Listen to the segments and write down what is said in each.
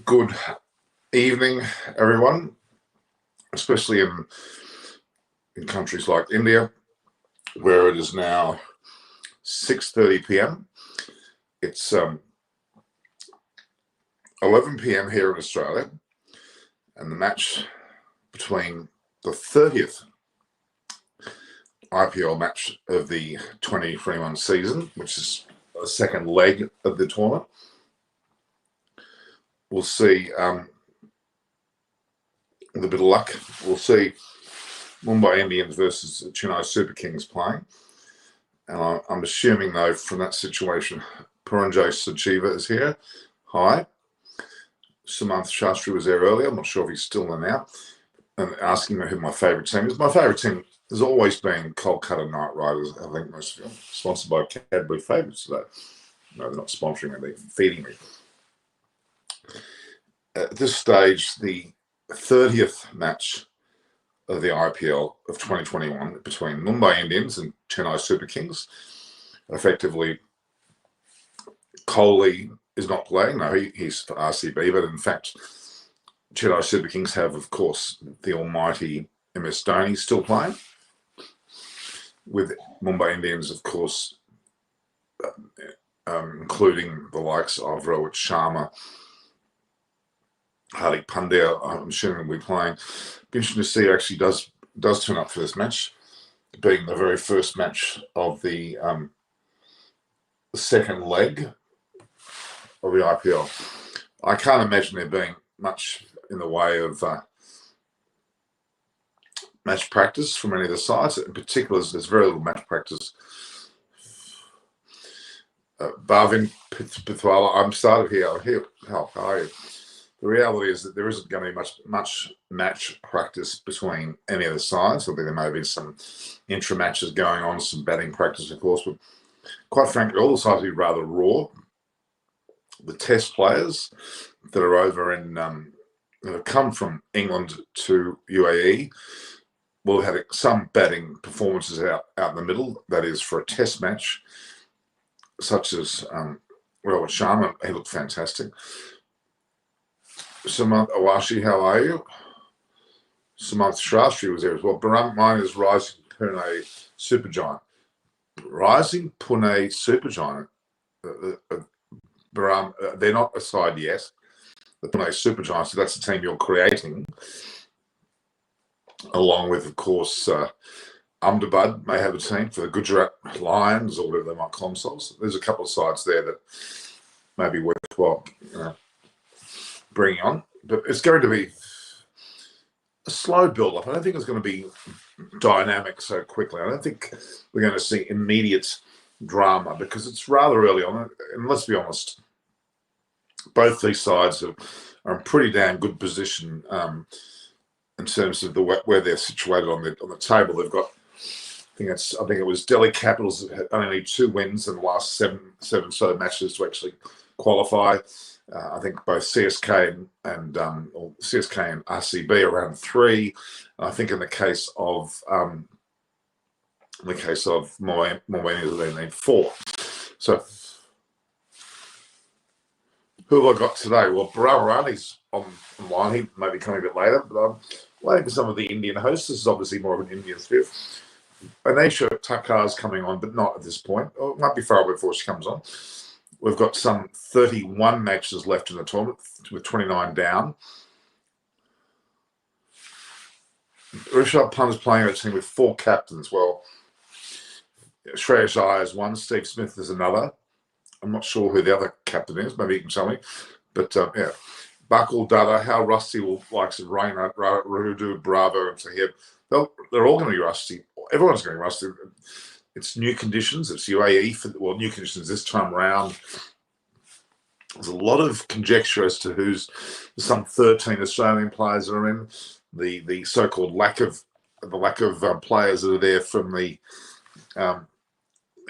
Good evening, everyone, especially in countries like India, where it is now 6:30 p.m. It's 11 p.m. here in Australia, and the match between the 30th IPL match of the 2021 season, which is the second leg of the tournament. We'll see, with a bit of luck, we'll see Mumbai Indians versus Chennai Super Kings playing. And I'm assuming, though, from that situation, Puranjay Sajiva is here. Hi. Sumanth Shastri was there earlier. I'm not sure if he's still there now. And asking me who my favourite team is. My favourite team has always been Kolkata Knight Riders. I think most of them. Sponsored by Cadbury Favourites today. No, they're not sponsoring me, they're feeding me. At this stage, the 30th match of the IPL of 2021 between Mumbai Indians and Chennai Super Kings. Effectively, Kohli is not playing. No, he's for RCB, but in fact, Chennai Super Kings have, of course, the almighty MS Dhoni still playing, with Mumbai Indians, of course, including the likes of Rohit Sharma, Hardik Pandya. I'm assuming we'll be playing. Be interesting to see who actually does turn up for this match, being the very first match of the second leg of the IPL. I can't imagine there being much in the way of match practice from any of the sides. In particular, there's very little match practice. Bhavin Pithwala, I'm started here. I'm here. How are you? The reality is that there isn't going to be much match practice between any of the sides. I think there may be some intra-matches going on, some batting practice, of course, but quite frankly, all the sides will be rather raw. The test players that are over in that have come from England to UAE will have some batting performances out in the middle. That is for a test match, such as Rohit Sharma. He looked fantastic. Sumanth Awashi, how are you? Sumanth Shastri was there as well. Mine is Rising Pune Supergiant. Rising Pune Supergiant. They're not a side yet. The Pune Supergiant, so that's the team you're creating, along with, of course, Ahmedabad may have a team for the Gujarat Lions or whatever they might call themselves. There's a couple of sides there that may be worthwhile, bringing on, but it's going to be a slow build-up. I don't think it's going to be dynamic so quickly. I don't think we're going to see immediate drama because it's rather early on. And let's be honest, both these sides are in pretty damn good position in terms of where they're situated on the table. They've got, I think it was Delhi Capitals that had only 2 wins in the last seven so matches to actually qualify. I think both CSK and RCB are around 3. And I think in the case of Mumbai, they need 4. So who have I got today? Well, Bharat's online. He may be coming a bit later, but I'm waiting for some of the Indian hosts. This is obviously more of an Indian sphere. Anisha Thakur's coming on, but not at this point. It might be far away before she comes on. We've got some 31 matches left in the tournament, with 29 down. Rishabh Pant is playing a team with 4 captains. Well, Shreyas Iyer is one, Steve Smith is another. I'm not sure who the other captain is. Maybe you can tell me. But, yeah. Bakul Dada, how rusty will likes of Raina, Rudu, Bravo, and Sahib. They're all going to be rusty. Everyone's going to be rusty. It's new conditions. It's UAE new conditions this time round. There's a lot of conjecture as to some 13 Australian players that are in the so-called lack of players that are there from the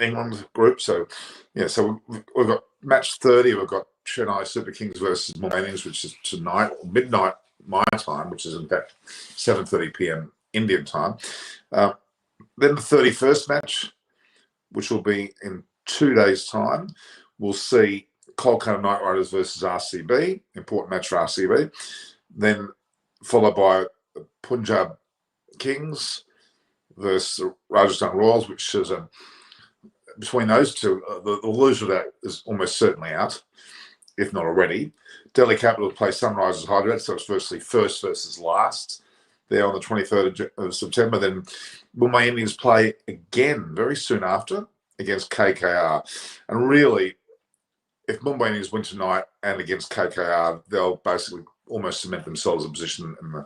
England group. So yeah, so we've got match 30. We've got Chennai Super Kings versus Mumbai Indians, which is tonight, or midnight my time, which is in fact 7:30 p.m. Indian time. Then the 31st match, which will be in 2 days' time, we'll see Kolkata Knight Riders versus RCB, important match for RCB. Then followed by Punjab Kings versus Rajasthan Royals, which is between those two, the loser of that is almost certainly out, if not already. Delhi Capitals play Sunrisers Hyderabad, so it's first versus last. There on the 23rd of September. Then Mumbai Indians play again very soon after against KKR. And really, if Mumbai Indians win tonight and against KKR, they'll basically almost cement themselves in position in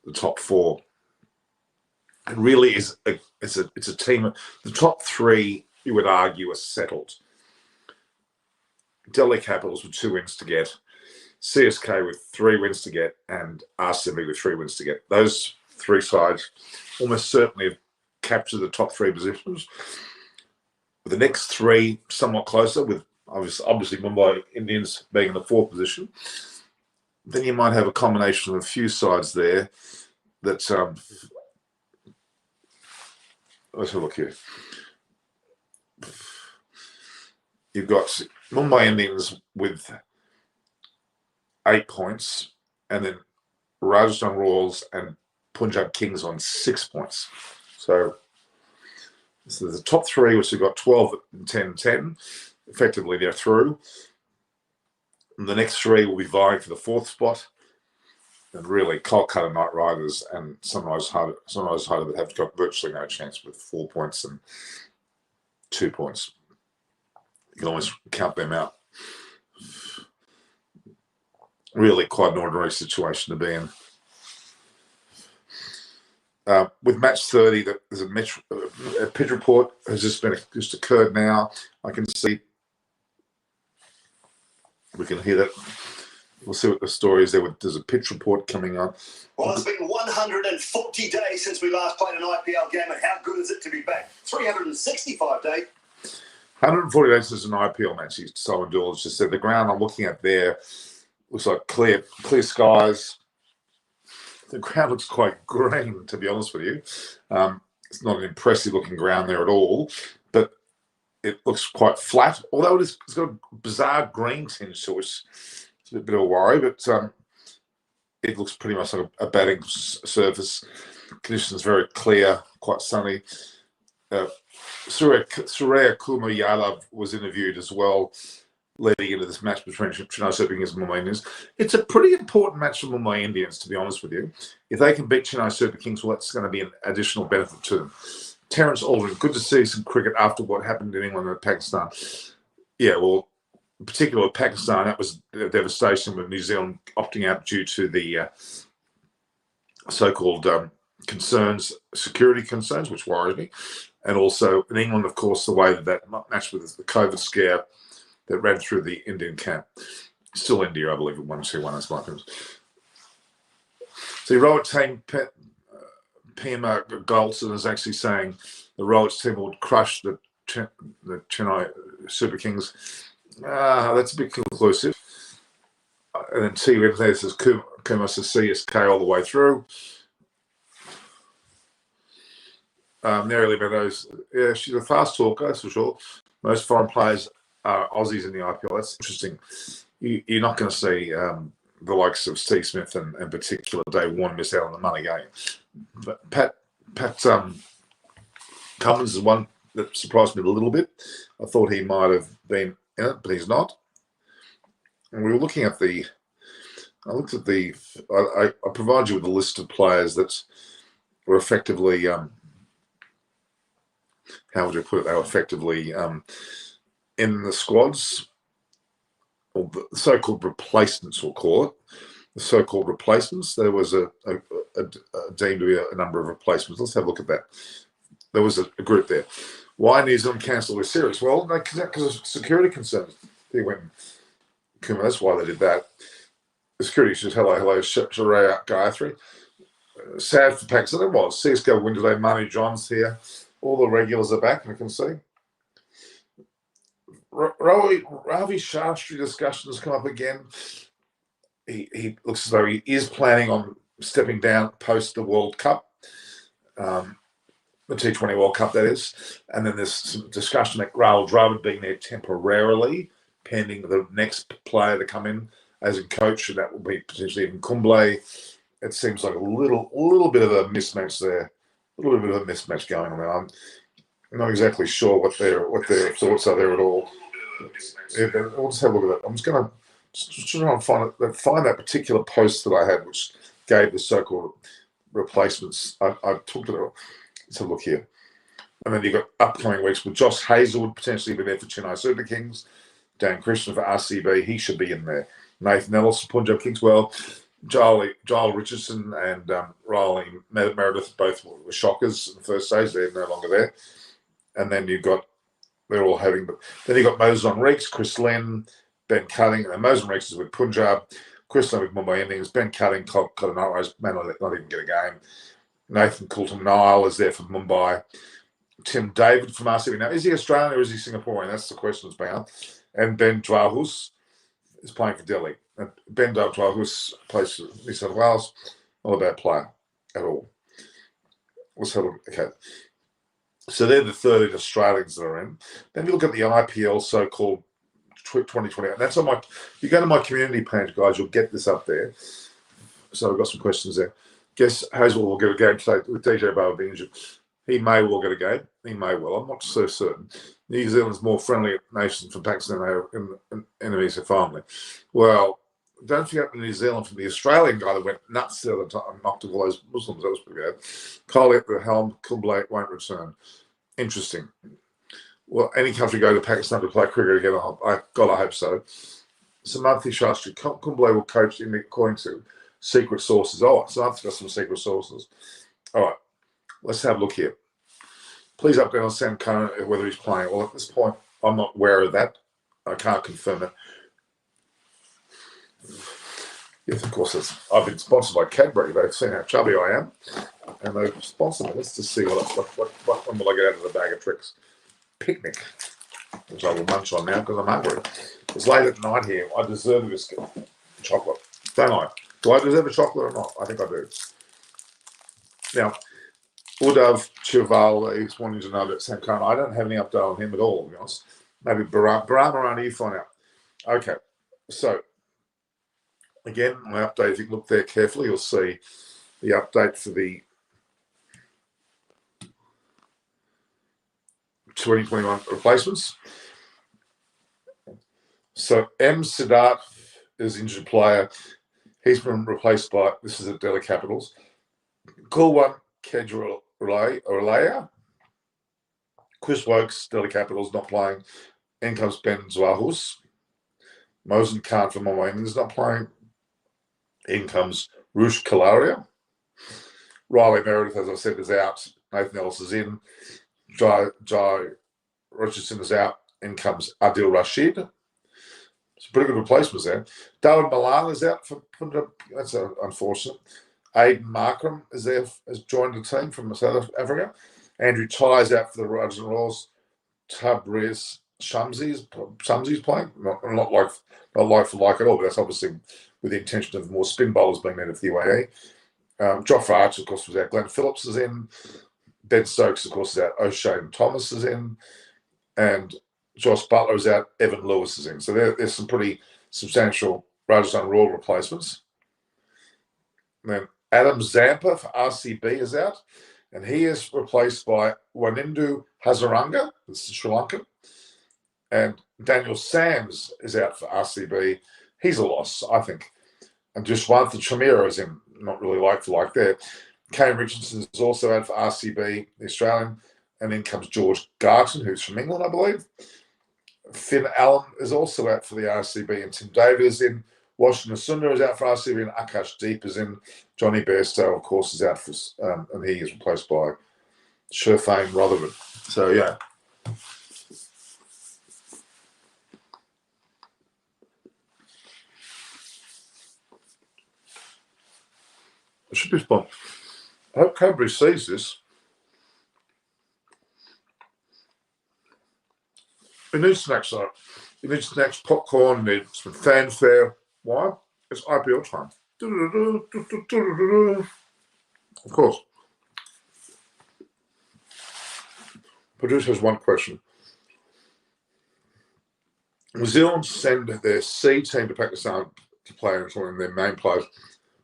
the top four. It really is it's a team. The top three, you would argue, are settled. Delhi Capitals with 2 wins to get, CSK with 3 wins to get, and RCB with 3 wins to get. Those 3 sides almost certainly have captured the top 3 positions. The next 3 somewhat closer, with obviously Mumbai Indians being in the 4th position. Then you might have a combination of a few sides there that let's have a look here. You've got Mumbai Indians with 8 points, and then Rajasthan Royals and Punjab Kings on 6 points. So the top 3, which have got 12 and 10, 10, effectively they're through. And the next 3 will be vying for the 4th spot. And really, Kolkata Knight Riders and Sunrise Hyderabad have got virtually no chance with 4 points and 2 points. You can almost count them out. Really quite an ordinary situation to be in. With match 30, there's a pitch report has just occurred now. I can see, we can hear that. We'll see what the story is there. There's a pitch report coming on. Well, it's been 140 days since we last played an IPL game, and how good is it to be back? 365 days. 140 days is an IPL match, Simon Doyle just said. The ground I'm looking at there looks like clear skies. The ground looks quite green, to be honest with you. It's not an impressive looking ground there at all, but it looks quite flat, although it's got a bizarre green tinge to it. It's a bit of a worry, but it looks pretty much like a batting surface. Conditions very clear, quite sunny. Surya Kumar Yadav was interviewed as well, leading into this match between Chennai Super Kings and Mumbai Indians. It's a pretty important match for Mumbai Indians, to be honest with you. If they can beat Chennai Super Kings, well, that's going to be an additional benefit to them. Terence Aldrin, good to see some cricket after what happened in England and Pakistan. Yeah, well, in particular with Pakistan, that was a devastation with New Zealand opting out due to the so-called security concerns, which worries me. And also in England, of course, the way that match with the COVID scare that ran through the Indian camp. Still India, I believe, at 1-2-1 as my opinion. So the Rohit team, Pima Golson is actually saying the Rohit team would crush the Chennai Super Kings. That's a bit conclusive. And then T. Wednesday says Kumar says CSK all the way through. Mary Lee Meadows, yeah, she's a fast talker, that's for sure. Most foreign players are Aussies in the IPL. That's interesting. You're not going to see the likes of Steve Smith and in particular Dave Warner miss out on the money game. But Pat Cummins is one that surprised me a little bit. I thought he might have been in it, but he's not. And we were looking at I provide you with a list of players that were effectively, how would you put it? They were effectively in the squads, or the so-called replacements, we'll call it. The so-called replacements. There was a deemed to be a number of replacements. Let's have a look at that. There was a group there. Why New Zealand cancelled their series? Well, because of security concerns. They went, that's why they did that. The security says, hello, Sharia Gayatri. Sad for Pakistan. It was. CSK win today. Manu John's here. All the regulars are back, I can see. Ravi Shastri discussions come up again. He looks as though he is planning on stepping down post the World Cup, the T20 World Cup, that is. And then there's some discussion that Rahul Dravid being there temporarily, pending the next player to come in as a coach, and that will be potentially even Kumble. It seems like a little bit of a mismatch there, a little bit of a mismatch going on there. I'm not exactly sure what their thoughts are there at all. Yeah, but we'll just have a look at that. I'm just going to try and find that particular post that I had, which gave the so-called replacements. I took it. Let's have a look here. And then you've got upcoming weeks with Josh Hazelwood potentially be there for Chennai Super Kings. Dan Christian for RCB, he should be in there. Nathan Ellis for Punjab Kings. Well, Joel Richardson and Riley Meredith both were shockers in the first stage. They're no longer there. And then they're all having, but then you've got Moses Reeks, Chris Lynn, Ben Cutting, and Moses Reeks is with Punjab, Chris Lynn with Mumbai Indians, Ben Cutting, Cotton Knight Rose, may not even get a game. Nathan Coulton-Nile is there for Mumbai. Tim David from RCB. Now, is he Australian or is he Singaporean? That's the question that's been asked. And Ben Dwahus is playing for Delhi. And Ben Dwahus plays for New South Wales. Not a bad player at all. Let's have a look. Okay. So they're the 30 Australians that are in. Then you look at the IPL so-called 2020. And that's on my, if you go to my community page, guys, you'll get this up there. So I've got some questions there. Guess Hazel will get a game today with DJ Barber being injured. He may well get a game. He may well. I'm not so certain. New Zealand's more friendly nation from Pakistan and enemies of family. Well, don't forget New Zealand from the Australian guy that went nuts the other time and knocked all those Muslims. That was pretty bad. Coley at the helm, Kumble won't return. Interesting. Well, any country go to Pakistan to play cricket again? I hope so. Samanthi Shastri, Kumble will coach in according to secret sources. Oh, Samantha's got some secret sources. All right. Let's have a look here. Please update on Sam Curran whether he's playing. Well, at this point, I'm not aware of that. I can't confirm it. Yes, of course, I've been sponsored by Cadbury. They've seen how chubby I am, and they've sponsored me. Let's just see what one will I get out of the bag of tricks. Picnic, which I will munch on now because I'm hungry. It's late at night here. I deserve a biscuit. Chocolate. Don't I? Do I deserve a chocolate or not? I think I do. Now, Udav Chival is wanting to know about Sam Curran. I don't have any update on him at all, to be honest. Maybe Baramarani, you find out. Okay, so again, my update, if you look there carefully, you'll see the update for the 2021 replacements. So M. Siddharth is injured player. He's been replaced by, this is at Delhi Capitals, Kulwan Kedrolaya. Chris Wokes, Delhi Capitals, not playing. In comes Ben Zwahus. Mosen Khan from Mumbai Indians not playing. In comes Rush Kalaria. Riley Meredith, as I said, is out. Nathan Ellis is in. Jai Richardson is out. In comes Adil Rashid. Some pretty good replacements there. David Milan is out for Punjab. That's unfortunate. Aiden Markram is there, has joined the team from South Africa. Andrew Ty is out for the Rajasthan Royals. Tabriz Shamsi's playing. Not like for like at all, but that's obviously with the intention of more spin bowlers being needed for the UAE. Joffrey Archer, of course, was out. Glenn Phillips is in. Ben Stokes, of course, is out. O'Shane Thomas is in. And Josh Butler is out. Evan Lewis is in. So there's some pretty substantial Rajasthan Royal replacements. And then Adam Zampa for RCB is out. And he is replaced by Wanindu Hazaranga, this is Sri Lankan. And Daniel Sams is out for RCB. He's a loss, I think. And Dushwantha Chamira is in, not really like for like there. Kane Richardson is also out for RCB, the Australian. And then comes George Garton, who's from England, I believe. Finn Allen is also out for the RCB. And Tim David is in. Washington Sundar is out for RCB. And Akash Deep is in. Johnny Bairstow, of course, is out for, and he is replaced by Sherfane Rutherford. So, yeah. It should be fun. I hope Cadbury sees this. We need snacks, though. You need snacks, popcorn, need some fanfare. Why? It's IPL time. Of course. Producer has one question. New Zealand send their C team to Pakistan to play in their main players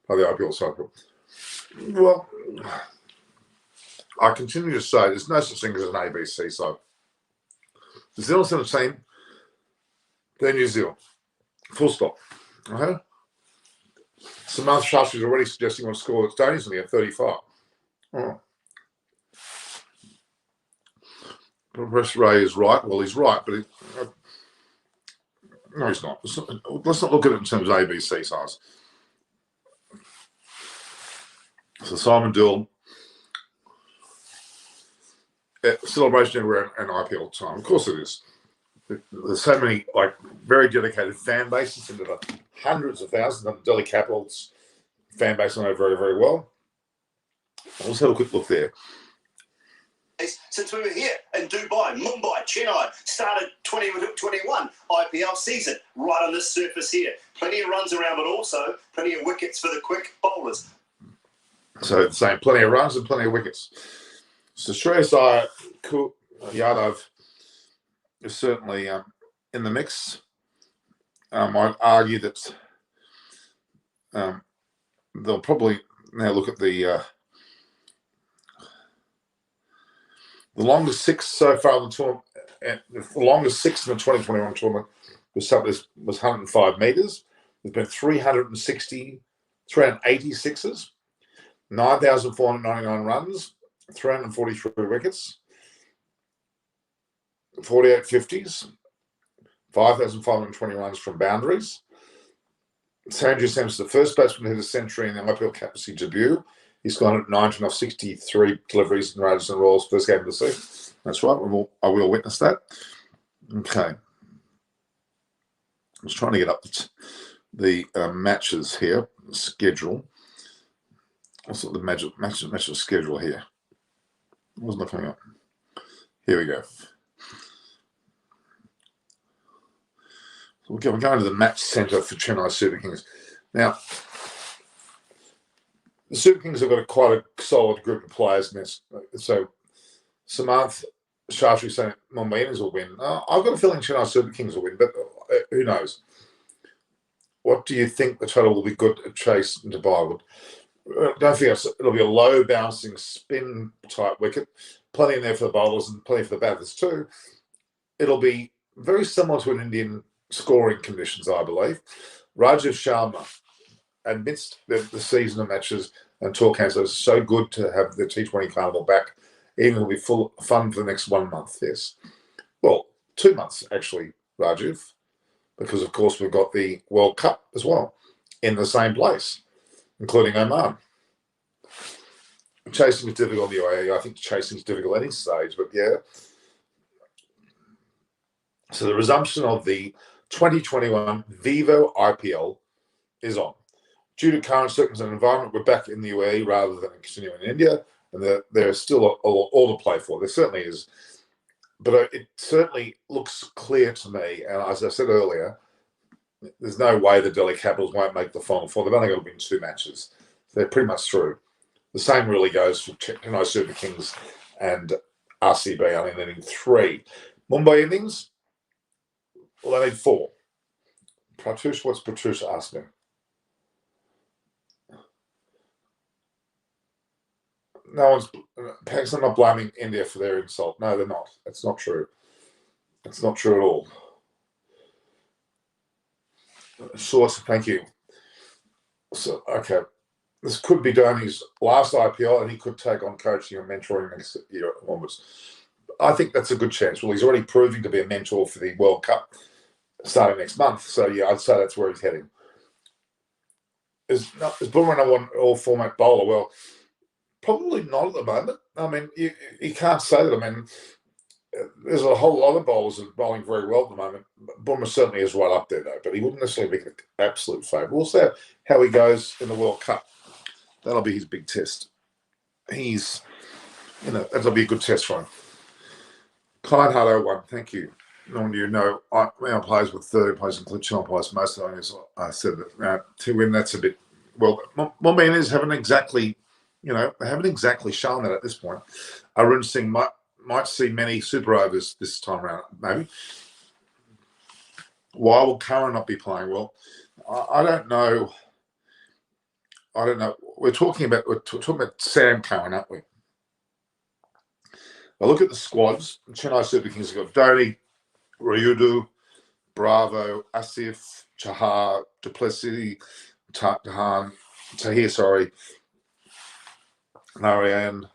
by the IPL cycle. Well, I continue to say there's no such thing as an ABC side. New Zealand send a team, they're New Zealand. Full stop. Okay? Samantha Shashi is already suggesting on score that Dhoni's only at 35. Oh. Professor Ray is right. Well, he's right, but no, he's not. Let's not look at it in terms of ABC size. So Simon Dill, celebration everywhere and IPL time. Of course it is. There's so many very dedicated fan bases into the hundreds of thousands. And the Delhi Capitals fan base I know very, very well. Let's have a quick look there. Since we were here in Dubai, Mumbai, Chennai, started 2021 IPL season right on this surface here. Plenty of runs around, but also plenty of wickets for the quick bowlers. So saying plenty of runs and plenty of wickets. So Shreyas Iyer, Yadav is certainly in the mix. I'd argue that they'll probably now look at the longest six so far in the tournament. The longest six in the 2021 tournament was 105 metres. There's been 386s, 9,499 runs, 343 wickets, 48 50s, 5,520 runs from boundaries. Sanju Samson, the first batsman who hit a century in the IPL captaincy debut. He's gone at 19 off 63 deliveries in Raiders and Royals first game of the season. That's right. I will witness that. Okay. I was trying to get up the matches here, schedule. What's the match schedule here? It wasn't coming up. Here we go. So we're going to the match centre for Chennai Super Kings. Now, the Super Kings have got quite a solid group of players in this. So, Samanth Shashi saying Mumbai Indians will win. I've got a feeling Chennai Super Kings will win, but who knows? What do you think the total will be good at Chase and Dubai? Don't forget, it'll be a low bouncing spin type wicket. Plenty in there for the bowlers and plenty for the batters too. It'll be very similar to an Indian scoring conditions, I believe. Rajiv Sharma amidst the season of matches and tour cancels, it's so good to have the T20 Carnival back. Even it'll be full fun for the next 1 month, yes. Well, 2 months, actually, Rajiv, because, of course, we've got the World Cup as well in the same place, including Oman. Chasing is difficult in the UAE. I think chasing is difficult at any stage, but yeah. So the resumption of the 2021 Vivo IPL is on. Due to current circumstances and environment, we're back in the UAE rather than continuing in India, and there's still all to play for. There certainly is. But it certainly looks clear to me, and as I said earlier, there's no way the Delhi Capitals won't make the Final Four. They've only got to win 2 matches. They're pretty much through. The same really goes for Chennai Super Kings and RCB, only needing 3. Mumbai Indians, well, they need 4. Pratyush, what's Pratyush asking? Pakistan not blaming India for their insult. No, they're not. That's not true. That's not true at all. Source, thank you. So, okay. This could be Dhoni's last IPL, and he could take on coaching and mentoring next year onwards. I think that's a good chance. Well, he's already proving to be a mentor for the World Cup starting next month. So, yeah, I'd say that's where he's heading. Is Boomer number 1 all-format bowler? Well, probably not at the moment. I mean, you can't say that. I mean, there's a whole lot of bowlers that are bowling very well at the moment. Boomer certainly is right up there, though, but he wouldn't necessarily be an absolute favourite. We'll see how he goes in the World Cup. That'll be his big test. That'll be a good test for him. Kleinhardt 01, thank you. Our players with 30 players, include channel players, most of them, as I said, to win, that's a bit, well, Mumbai Indians haven't exactly, they haven't exactly shown that at this point. Arun Singh might see many super overs this time around, maybe. Why will Curran not be playing? Well, I don't know. I don't know. We're talking about Sam Curran, aren't we? I look at the squads. Chennai Super Kings have got DHONI, Ryudu, Bravo, Asif, Chahar, Duplessis, Tahir, Narayan,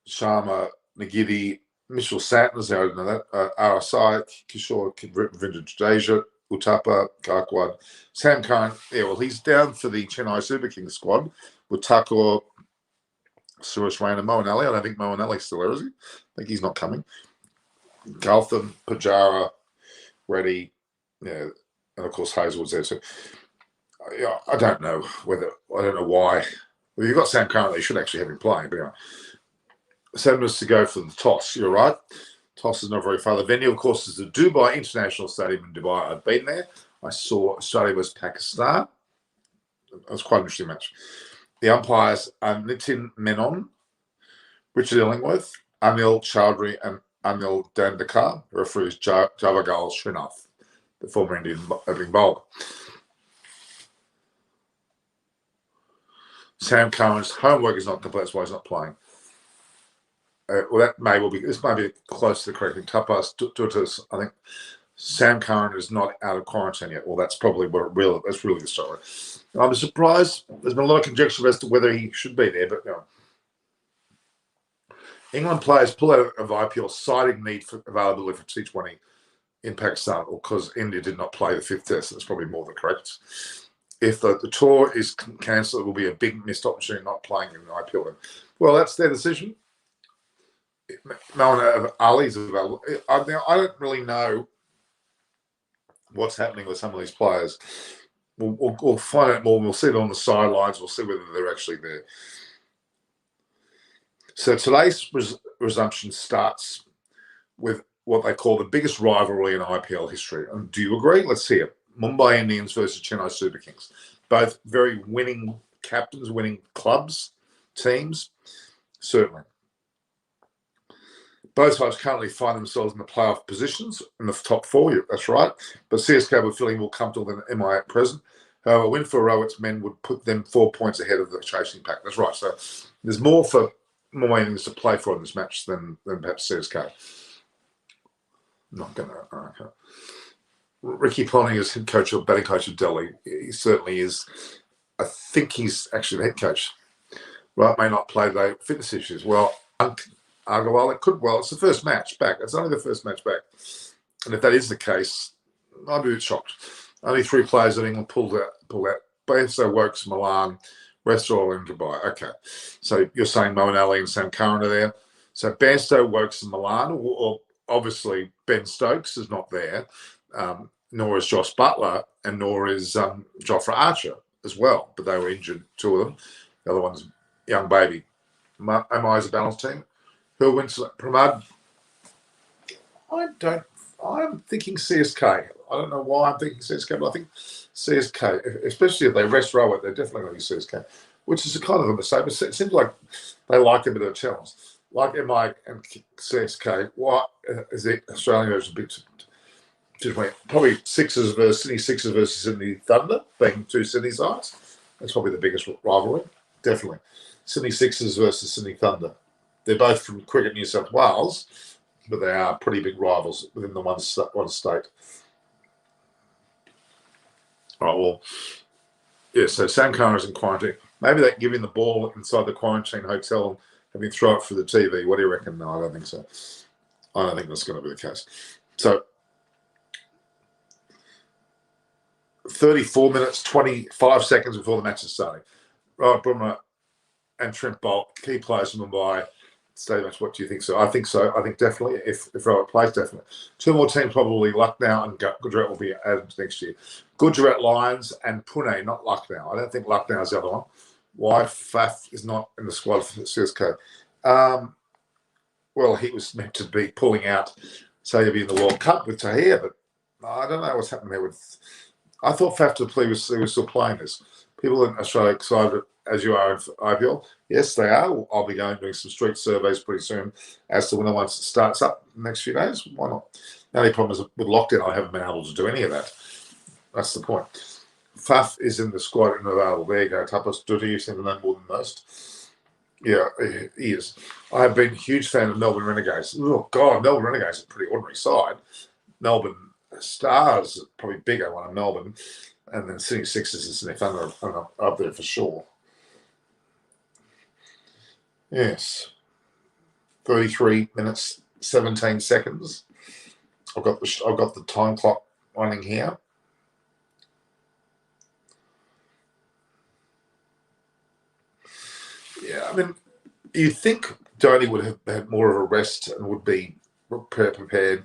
Sharma, Nagidi, Mitchell Santner's, I don't know that, RSI, Kishore, Ravinder Jadeja, Uttapa, Garkwad, Sam Curran. Yeah, well, he's down for the Chennai Super Kings squad with Thakur, Suresh Raina, and Moeen Ali. I don't think Moeen Ali's still there, is he? I think he's not coming. Gautam, Pujara, Reddy, yeah, and of course Hazelwood's there. So yeah, I don't know why. Well, you've got Sam Curran, they should actually have him playing, but anyway. Send us to go for the toss. You're right. Toss is not very far. The venue, of course, is the Dubai International Stadium in Dubai. I've been there. I saw Australia vs Pakistan. It was quite an interesting match. The umpires are Nitin Menon, Richard Illingworth, Anil Chowdhury, and Anil Dandekar. The referee is Javagal Srinath, the former Indian opening bowler. Sam Curran's homework is not complete, that's why he's not playing. Well, that may well be. This may be close to the correct thing. Tapas Tutus. I think Sam Curran is not out of quarantine yet. Well, that's probably that's really the story. I'm surprised. There's been a lot of conjecture as to whether he should be there, but no. England players pull out of IPL, citing need for availability for T20 in Pakistan, or because India did not play the 5th test. That's probably more than correct. If the tour is cancelled, it will be a big missed opportunity not playing in the IPL. Well, that's their decision. Moeen Ali's available. I don't really know what's happening with some of these players. We'll find out more. We'll see it on the sidelines. We'll see whether they're actually there. So today's resumption starts with what they call the biggest rivalry in IPL history. And do you agree? Let's hear it. Mumbai Indians versus Chennai Super Kings. Both very winning captains, winning clubs, teams, certainly. Both sides currently find themselves in the playoff positions in the top 4. That's right. But CSK were feeling more comfortable than MI at present. However, a win for Rohit's men would put them 4 points ahead of the chasing pack. That's right. So there's more for more innings to play for in this match than perhaps CSK. Not going to. Okay. Ricky Ponting is head coach or batting coach of Delhi. He certainly is. I think he's actually the head coach. Right, may not play the fitness issues. Well, Agarwal, it could. Well, it's the first match back. It's only the first match back. And if that is the case, I'd be a bit shocked. Only 3 players in England pulled out. Bairstow, Wokes, Milan, rest are all in Dubai. Okay. So you're saying Moeen Ali and Sam Curran are there. So Bairstow, Wokes, and Milan, or obviously Ben Stokes is not there, nor is Josh Butler, and nor is Jofra Archer as well. But they were injured, 2 of them. The other one's young baby. Am I as a balanced team? Who wins Pramad? I'm thinking CSK. I don't know why I'm thinking CSK, but I think CSK, especially if they rest Rohit, they're definitely going to be CSK, which is a kind of a mistake. But it seems like they like a bit of a challenge. Like MI and CSK, what is the Australian version? Probably Sixers versus Sydney Thunder, being 2 Sydney sides. That's probably the biggest rivalry, definitely. Sydney Sixers versus Sydney Thunder. They're both from Cricket New South Wales, but they are pretty big rivals within the one state. All right, well, yeah, so Sam Curran is in quarantine. Maybe they give him the ball inside the quarantine hotel and have him throw it for the TV. What do you reckon? No, I don't think so. I don't think that's going to be the case. So 34 minutes, 25 seconds before the match is starting. Right, Bumrah and Trent Bolt, key players from Mumbai. Stay match. What do you think? So I think so. I think definitely if Rohit plays, definitely. 2 more teams probably. Lucknow and Gujarat will be added next year. Gujarat Lions and Pune, not Lucknow. I don't think Lucknow is the other one. Why Faf is not in the squad for CSK? Well, he was meant to be pulling out, so he'll be in the World Cup with Tahir, but I don't know what's happening there with. I thought Faf to play was still playing this. People in Australia excited as you are in IPL? Yes, they are. I'll be doing some street surveys pretty soon as to when the once it starts up in the next few days. Why not? The only problem is with lockdown, I haven't been able to do any of that. That's the point. Faf is in the squad and available. There you go. Tapas Duty, you seem to know more than most. Yeah, he is. I've been a huge fan of Melbourne Renegades. Oh, God, Melbourne Renegades is a pretty ordinary side. Melbourne Stars are probably bigger one in Melbourne. And then Sydney Sixers and Sydney Thunder are up there for sure. Yes. 33 minutes, 17 seconds. I've got the time clock running here. Yeah, I mean, you'd think Dhoni would have had more of a rest and would be prepared.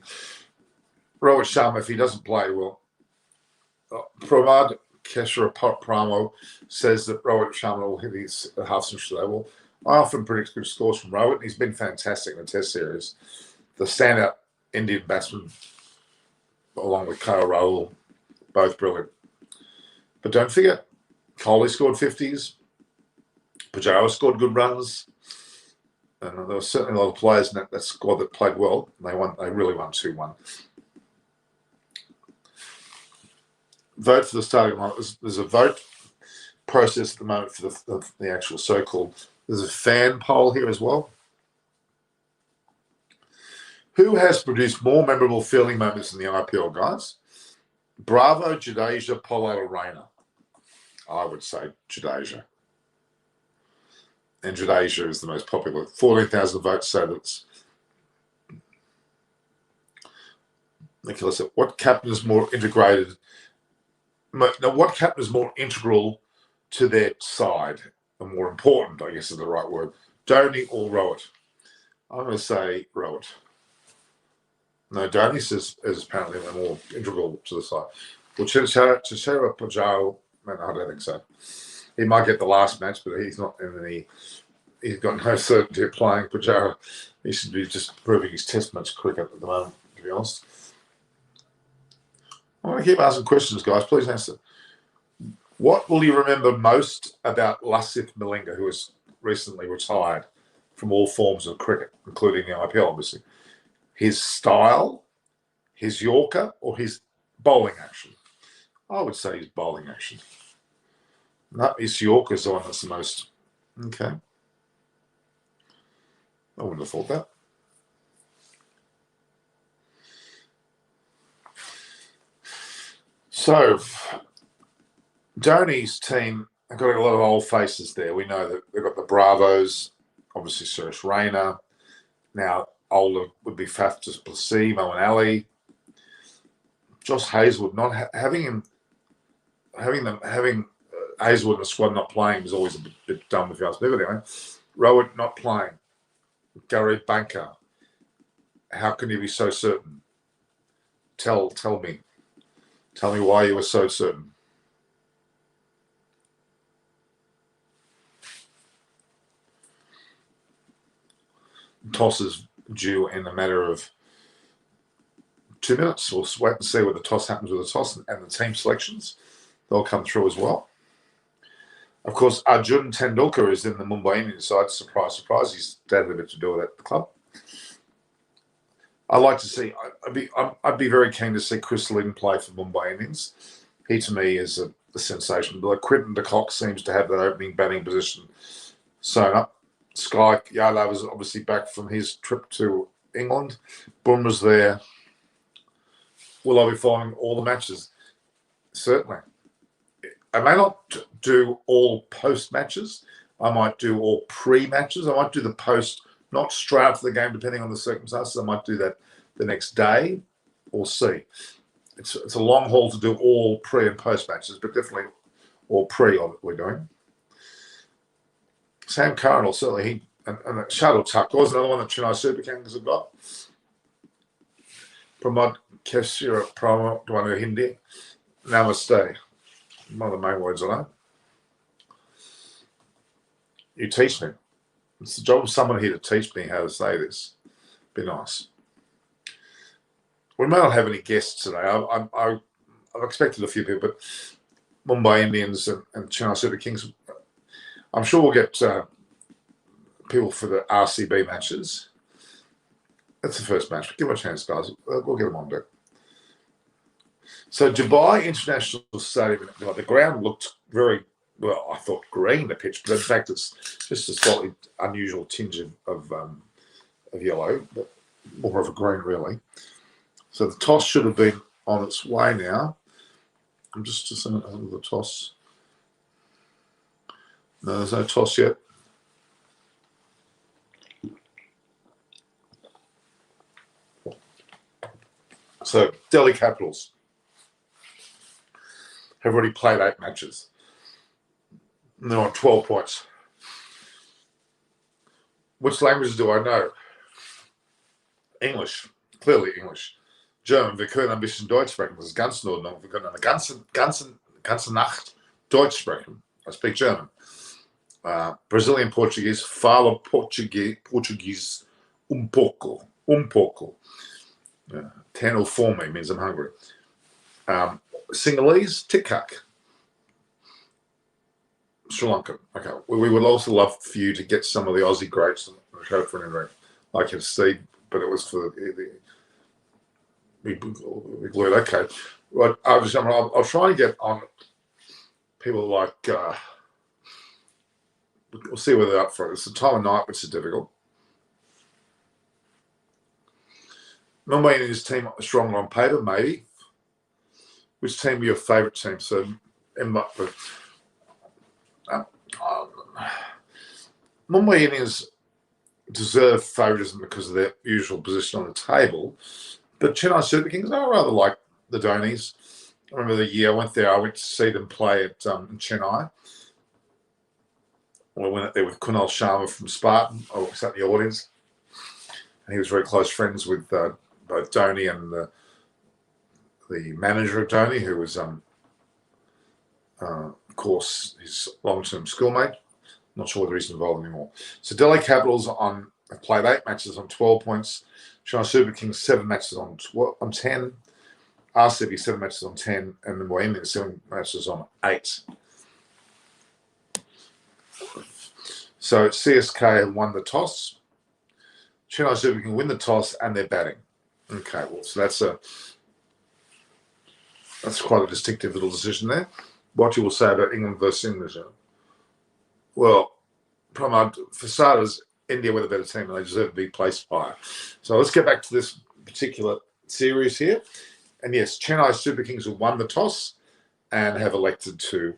Rohit Sharma, if he doesn't play well, Pramod Keshara Pramo says that Rohit Sharma will hit his half century today. Well, I often predict good scores from Rohit. He's been fantastic in the Test series. The standout Indian batsman, along with KL Rahul, both brilliant. But don't forget, Kohli scored 50s. Pujara scored good runs. And there were certainly a lot of players in that squad that played well. They really won 2-1. Vote for the starting line. There's a vote process at the moment for the actual so-called. There's a fan poll here as well. Who has produced more memorable fielding moments in the IPL, guys? Bravo, Jadeja, Pollard, or Rayner? I would say Jadeja. And Jadeja is the most popular. 14,000 votes say that's. Nicholas, what captain is more integrated? Now, what captain is more integral to their side and more important, I guess is the right word? Dhoni or Rohit? I'm going to say Rohit. No, Dhoni is apparently more integral to the side. Well, Chisera Pujara, man, I don't think so. He might get the last match, but he's not in any. He's got no certainty of playing. Pujara, he should be just proving his test match cricket at the moment, to be honest. I want to keep asking questions, guys. Please answer. What will you remember most about Lasith Malinga, who has recently retired from all forms of cricket, including the IPL, obviously? His style, his Yorker, or his bowling action? I would say his bowling action. No, his Yorker's the one that's the most. Okay. I wouldn't have thought that. So, Dhoni's team have got a lot of old faces there. We know that they've got the Bravos, obviously Suresh Raina. Now, older would be Faf du Plessis, Moeen Ali. Josh Hazlewood, not having Hazlewood in the squad not playing was always a bit dumb if you ask me. But anyway, Rohit not playing. Gary Banker. How can you be so certain? Tell me. Tell me why you were so certain. Toss is due in a matter of 2 minutes. We'll wait and see what the toss happens with the toss and the team selections. They'll come through as well. Of course, Arjun Tendulkar is in the Mumbai Indians side. Surprise, surprise. He's had a bit to do with at the club. I'd like to see. I'd be very keen to see Chris Lynn play for Mumbai Indians. He, to me, is a sensation. But Quinton de Kock seems to have that opening batting position sewn up. Sky Yadav is obviously back from his trip to England. Bumrah's there. Will I be following all the matches? Certainly. I may not do all post matches. I might do all pre-matches. I might do the post, not straight after the game, depending on the circumstances. I might do that the next day. We'll see. It's a long haul to do all pre and post matches, but definitely all pre we're doing. Sam Curran, certainly and Shadul Thakur was another one that Chennai Super Kings have got. Pramod Keshara Pramo, do I know Hindi? Namaste. One of the main words I know. You teach me. It's the job of someone here to teach me how to say this. Be nice. We may not have any guests today. I've expected a few people, but Mumbai Indians and Chennai Super Kings. I'm sure we'll get people for the RCB matches. That's the first match. Give it a chance, guys. We'll get them on deck. So Dubai International Stadium, the ground looked very well. I thought green, the pitch, but in fact it's just a slightly unusual tinge of yellow, but more of a green really. So the toss should have been on its way now. I'm just seeing the toss. No, there's no toss yet. So Delhi Capitals have already played 8 matches. And they're on 12 points. Which languages do I know? English, clearly English. German, wir können ein bisschen Deutsch sprechen. Das ist ganz in Ordnung. Wir können eine ganze Nacht Deutsch sprechen. I speak German. Brazilian Portuguese, falo Portuguese pouco. Pouco. 10 or 4 me means I'm hungry. Sinhalese, tikak. Sri Lankan. Okay. We would also love for you to get some of the Aussie greats on the show for an event. I can see, but it was for we glued. Okay. Right. I'll try and get on people like we'll see where they're up for. It's the time of night which is difficult. Mumbai Indians team stronger on paper, maybe. Which team are your favourite team? So, Mumbai Indians deserve favouritism because of their usual position on the table. But Chennai Super Kings, I rather like the Dhonis. I remember the year I went there, I went to see them play at Chennai. I went there with Kunal Sharma from Spartan. I was at the audience. And he was very close friends with both Dhoni and the manager of Dhoni, who was, of course, his long-term schoolmate. Not sure whether he's involved anymore. So Delhi Capitals have played 8 matches on 12 points. Chennai Super Kings 7 matches on 10. RCB 7 matches on 10, and the Mumbai 7 matches on 8. So CSK have won the toss. Chennai Super Kings win the toss, and they're batting. Okay, well, so that's quite a distinctive little decision there. What you will say about England versus English? Well, for starters, India were the better team, and they deserve to be placed higher. So let's get back to this particular series here. And yes, Chennai Super Kings have won the toss and have elected to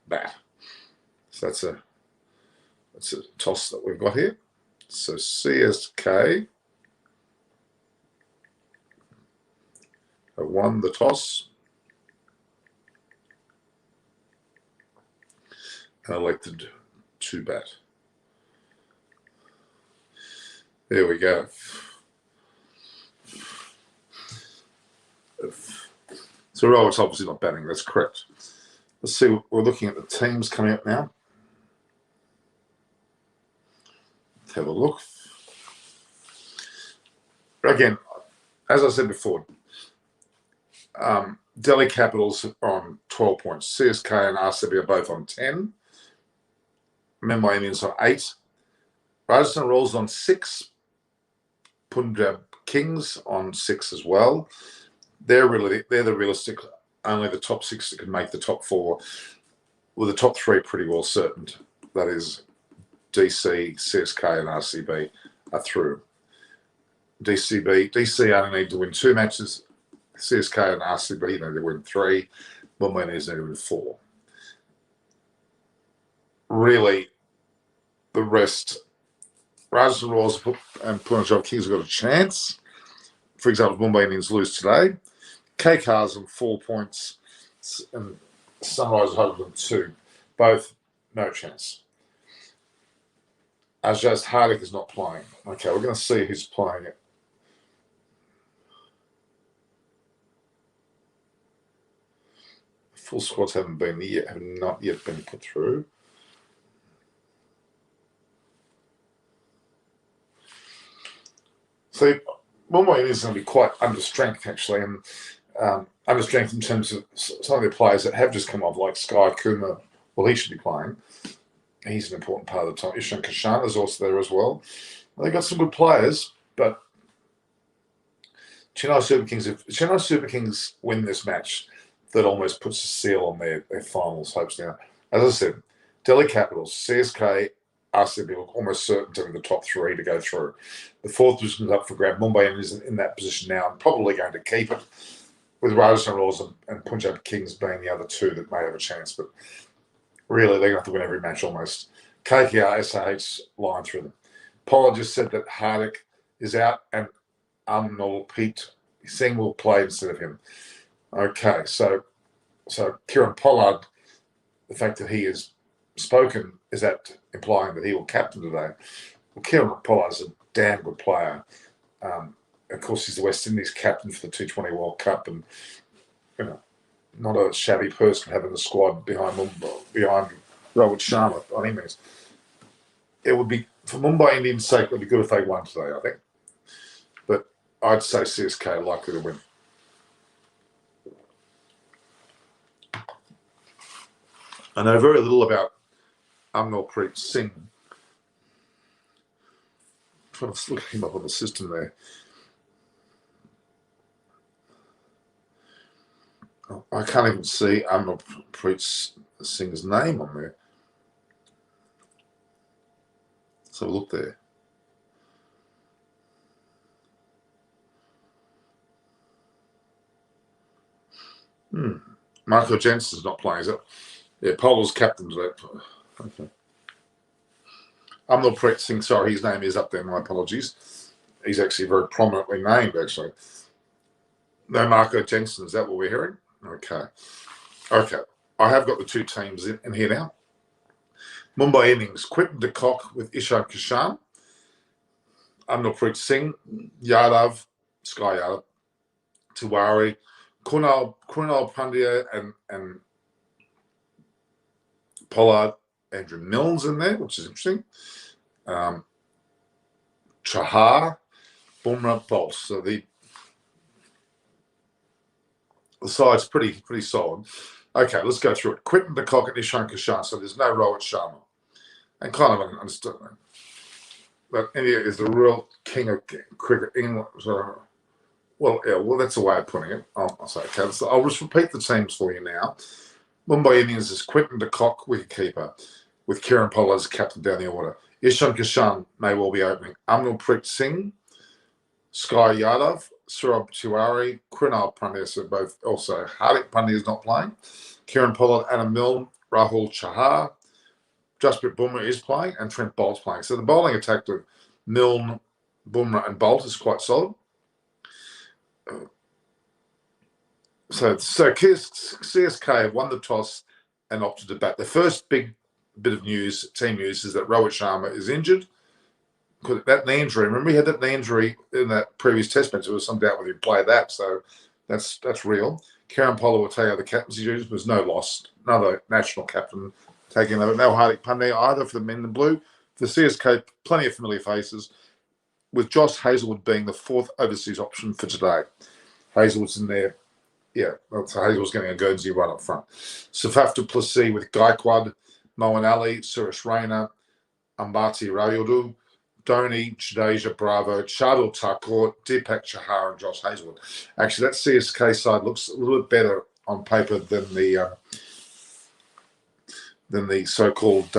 bat. So that's a toss that we've got here. So CSK have won the toss and elected to bat. There we go. So Rohit's obviously not batting, that's correct. Let's see, we're looking at the teams coming up now. Let's have a look. Again, as I said before, Delhi Capitals are on 12 points. CSK and RCB are both on 10. Mumbai Indians on 8. Rajasthan Royals on 6. Punjab Kings on 6 as well. They're the realistic, only the top 6 that can make the top 4, with the top 3 pretty well certain. That is DC, CSK and RCB are through. DC only need to win 2 matches. CSK and RCB need to win 3. Mumbai Indians need to win 4. Really, the rest, Rajasthan Royals and Punjab Kings have got a chance. For example, Mumbai Indians lose today. KKR's on 4 points and Sunrise Hyderabad on 2. Both, no chance. Ajaz Hardik is not playing. Okay, we're going to see who's playing it. Full squads have not yet been put through. So Mumbai Indians is going to be quite under strength, actually, and under strength in terms of some of the players that have just come off, like Sky Kumar. Well, he should be playing. He's an important part of the time. Ishan Kashan is also there as well. They've got some good players, but Chennai Super Kings, if Chennai Super Kings win this match, that almost puts a seal on their finals hopes now. As I said, Delhi Capitals, CSK, RCB look almost certain to be the top three to go through. The fourth position is up for grab. Mumbai Indians in that position now and probably going to keep it, with Rajasthan Royals and Punjab Kings being the other two that may have a chance. But really, they're going to have to win every match almost. KKR, SAH line through them. Pollard just said that Hardik is out and Pete Singh will play instead of him. Okay, so Kieran Pollard, the fact that he has spoken, is that implying that he will captain today? Well, Kieran Pollard is a damn good player. Of course, he's the West Indies captain for the T20 World Cup, and not a shabby person having the squad behind Rohit Sharma on any means. It would be, for Mumbai Indians' sake, it would be good if they won today, I think. But I'd say CSK are likely to win. I know very little about Amnalpreet Singh. I'm trying to look him up on the system there. I can't even see Amnalpreet Singh's name on there. Let's have a look there. Marco Jensen's not playing, is it? Yeah, Polar's captain today. Okay. Amnalpreet Singh, sorry, his name is up there, my apologies. He's actually very prominently named, actually. No Marco Jensen, is that what we're hearing? Okay. I have got the two teams in here now. Mumbai Indians, Quinton de Kock with Ishan Kishan, Amnalpreet Singh, Yadav, Sky Yadav, Tiwari, Kunal Pandya and Pollard, Andrew Milnes in there, which is interesting. Chahar, Bumrah, Bolt. So the side's pretty solid. Okay, let's go through it. Quinton de Kock and Ishan Kishan. So there's no Rohit Sharma. And kind of understood that. But India is the real king of cricket. England. Well, that's the way of putting it. I'll say, okay, so I'll just repeat the teams for you now. Mumbai Indians is Quinton de Kock, wicketkeeper, with Kieran Pollard as captain down the order. Ishan Kishan may well be opening. Amnalpreet Singh, Sky Yadav, Surab Tiwari, Krunal Pandya, so both also. Hardik Pandya is not playing. Kieran Pollard, Adam Milne, Rahul Chahar, Jasprit Bumrah is playing, and Trent Bolt's playing. So the bowling attack of Milne, Bumrah, and Bolt is quite solid. So CSK have won the toss and opted to bat. The first big bit of news, team news, is that Rohit Sharma is injured. Because that knee injury, remember he had that knee injury in that previous test match. There was some doubt whether he'd play that, so that's real. Kieran Pollard will take over the captaincy duties. There's no loss. Another national captain taking over. No Hardik Pandya either for the men in blue. For the CSK, plenty of familiar faces, with Josh Hazlewood being the fourth overseas option for today. Hazlewood's in there. Yeah, so Hazel's getting a Guernsey run up front. Safaf du Plessis with Gaikwad, Moeen Ali, Suresh Raina, Ambati Rayudu, Dhoni, Jadeja, Bravo, Shardul Thakur, Deepak Chahar, and Josh Hazlewood. Actually, that CSK side looks a little bit better on paper than the so-called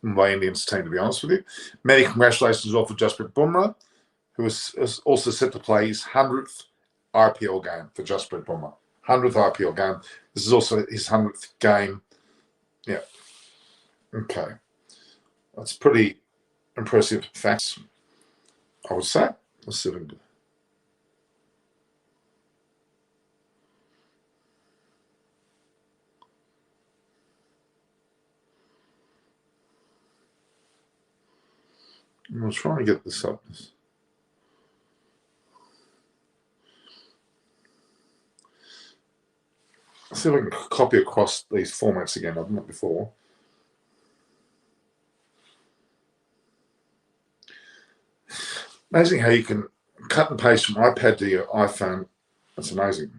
Mumbai Indians team, to be honest with you. Many congratulations as well for Jasprit Bumrah, who is also set to play his 100th IPL game for Jasprit Bumrah. 100th IPL game. This is also his 100th game. Yeah. Okay. That's pretty impressive facts, I would say. Let's see if we can... I'm trying to get this up. Let's see if I can copy across these formats again. I've done it before. Amazing how you can cut and paste from iPad to your iPhone. That's amazing.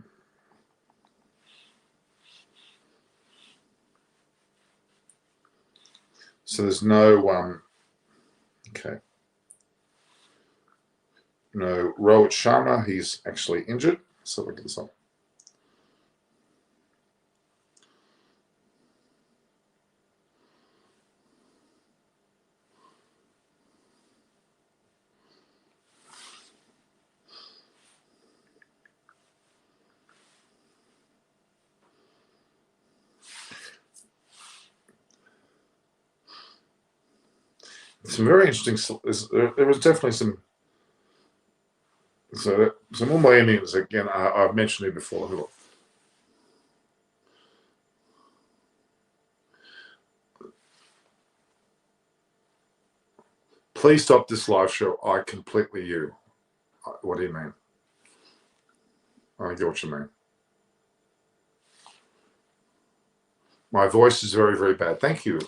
So there's no okay. No, Rohit Sharma, he's actually injured. So look at this up. Some very interesting. There was definitely some. So some Mumbai Indians again. I've mentioned it before. Please stop this live show. I completely you. What do you mean? I get what you mean. My voice is very, very bad. Thank you.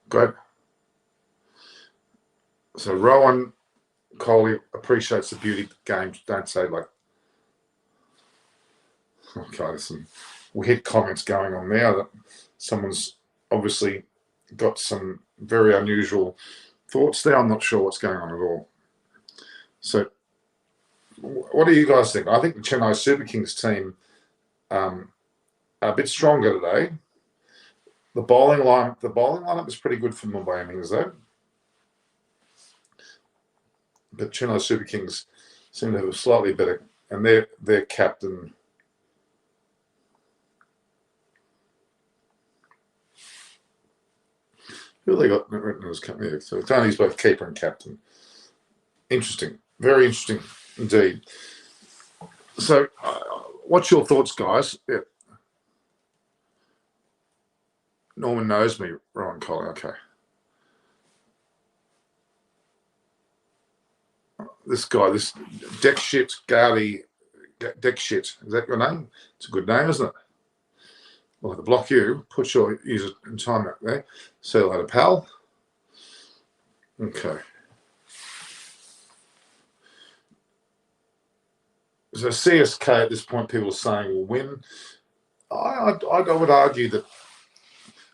Go ahead. So Rowan Coley appreciates the beauty of games. Don't say like, okay, there's some weird comments going on there. That someone's obviously got some very unusual thoughts there. I'm not sure what's going on at all. So what do you guys think? I think the Chennai Super Kings team are a bit stronger today. The bowling lineup is pretty good for Mumbai Indians though. But Chennai Super Kings seem to have a slightly better, and their captain. Who have they got written as captain? So Dhoni's both keeper and captain. Interesting, very interesting indeed. So, what's your thoughts, guys? Yeah. Norman knows me, Ryan Coley. Okay. This guy, this Dexshit Gardy, Dexshit, is that your name? It's a good name, isn't it? We'll have to block you, put your user and time out there. Say hello to pal. Okay. So CSK at this point, people are saying will win. I would argue that,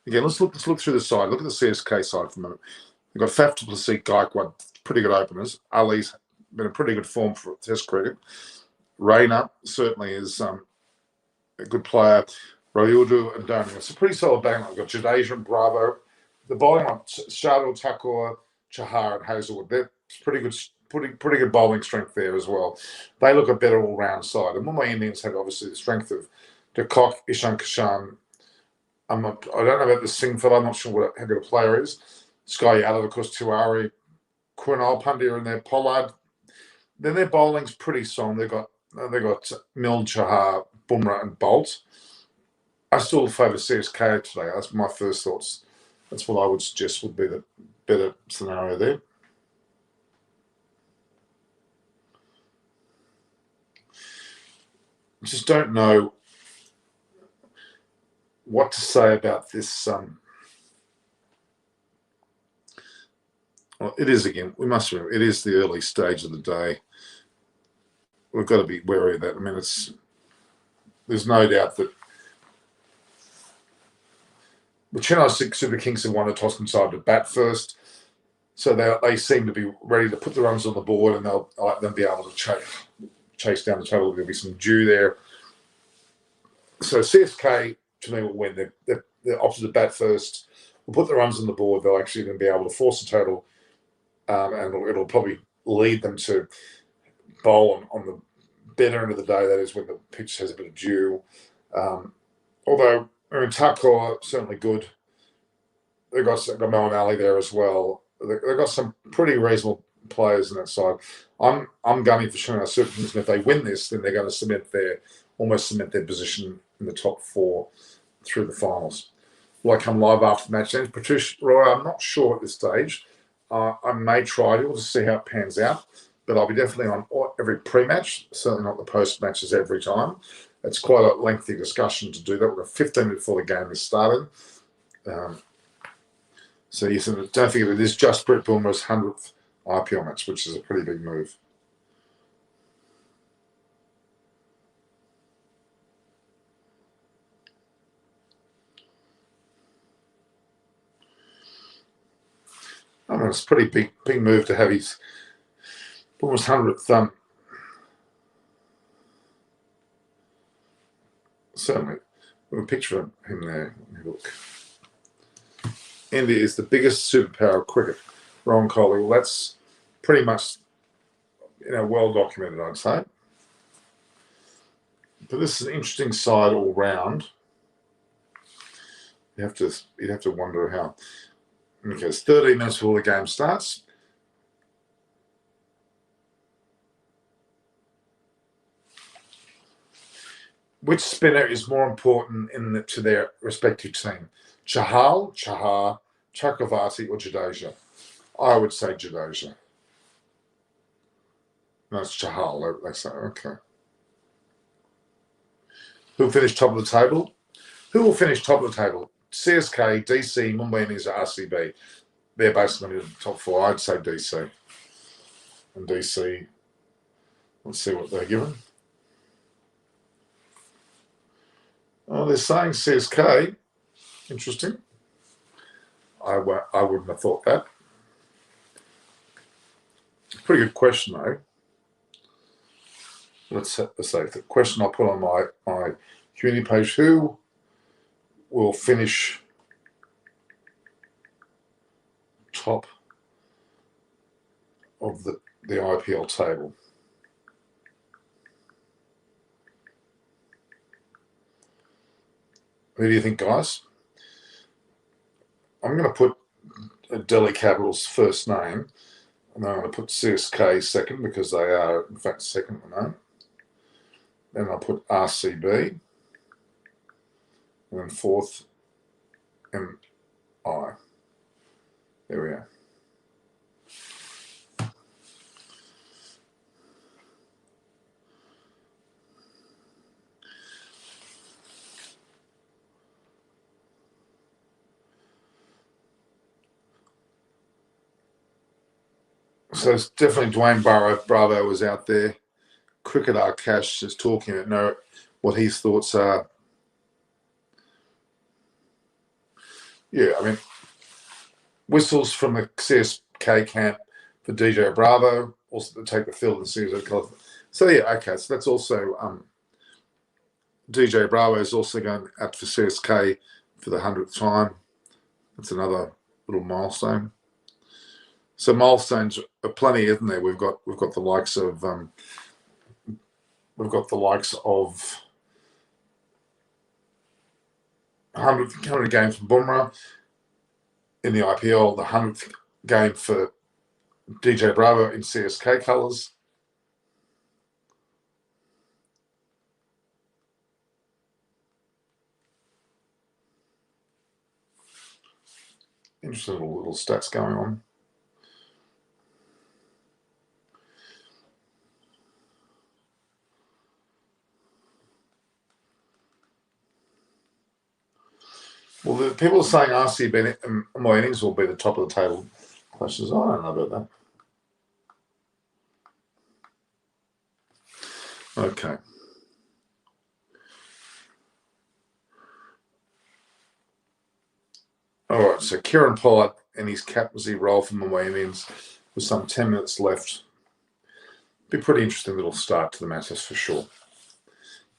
again, let's look through the side. Look at the CSK side for a minute. You've got Faf to Plessis, Gaikwad, pretty good openers. Ali's been a pretty good form for Test cricket. Rayner certainly is a good player. Rayudu and Dhoni. It's a pretty solid bang. I've got Jadeja and Bravo. The bowling on Shardul, Thakur, Chahar, and Hazelwood. They're pretty good bowling strength there as well. They look a better all-round side. And Mumbai Indians have obviously the strength of De Kock, Ishan Kishan. I don't know about the Singh fellow. I'm not sure how good a player is. Sky Yadav, of course, Tiwari, Quinal, Pandya in there, Pollard. Then their bowling's pretty strong. They've got Mill, Chahar, Bumrah, and Bolt. I still favour CSK today. That's my first thoughts. That's what I would suggest would be the better scenario there. I just don't know what to say about this. Well, it is, again, we must remember, it is the early stage of the day. We've got to be wary of that. I mean, there's no doubt that the Chennai Super Kings have won a toss and decided to bat first. So they seem to be ready to put the runs on the board, and they'll be able to chase down the total. There'll be some dew there. So CSK, to me, will win. They're opted to bat first. We'll put the runs on the board. They'll actually then be able to force the total, and it'll probably lead them to bowl on the better end of the day. That is when the pitch has a bit of dew. Although Thakur certainly good. They've got Melon Alley there as well. They've got some pretty reasonable players on that side. I'm gunning for Chennai Super Kings, and if they win this, then they're going to almost cement their position in the top 4 through the finals. Will I come live after the match ends? Patricia Roy, I'm not sure at this stage. I may try to. We'll just see how it pans out. But I'll be definitely on every pre-match, certainly not the post-matches every time. It's quite a lengthy discussion to do that. We've got 15 minutes before the game is started. So you don't forget it is just Brett Bulmer's 100th IPL match, which is a pretty big move. mean, it's a pretty big move to have his almost 100th. Certainly, a picture of him there. Look, India is the biggest superpower of cricket. Ron Coley. Well, that's pretty much well documented, I'd say. But this is an interesting side all round. You'd have to wonder how. Okay, it's 13 minutes before the game starts. Which spinner is more important to their respective team? Chahal, Chahar, Chakravarti, or Jadeja? I would say Jadeja. No, it's Chahal, they say. Okay. Who'll finish top of the table? Who will finish top of the table? CSK, DC, Mumbai Indians, or RCB? They're basically in the top four. I'd say DC. And DC, let's see what they're given. Oh, they're saying CSK. Interesting. I wouldn't have thought that. Pretty good question, though. Let's say the question I put on my community page: who will finish top of the IPL table? Who do you think, guys? I'm going to put Delhi Capital's first name, and I'm going to put CSK second because they are, in fact, second name. Then I'll put RCB, and then fourth, MI. There we are. So it's definitely Dwayne Bravo was out there. Cricket Cash is talking about what his thoughts are. Yeah, I mean, whistles from the CSK camp for DJ Bravo, also to take the field in the series. So yeah, okay, so that's also DJ Bravo is also going out for CSK for the 100th time. That's another little milestone. So milestones are plenty, isn't there? We've got the likes of 100 games from Bumrah in the IPL, the 100th game for DJ Bravo in CSK colours. Interesting little stats going on. Well, the people are saying RCB and my innings will be the top of the table. Questions, I don't know about that. Okay. All right, so Kieran Pollard and his captaincy role for Mumbai Indians with some 10 minutes left. Be a pretty interesting little start to the match, that's for sure.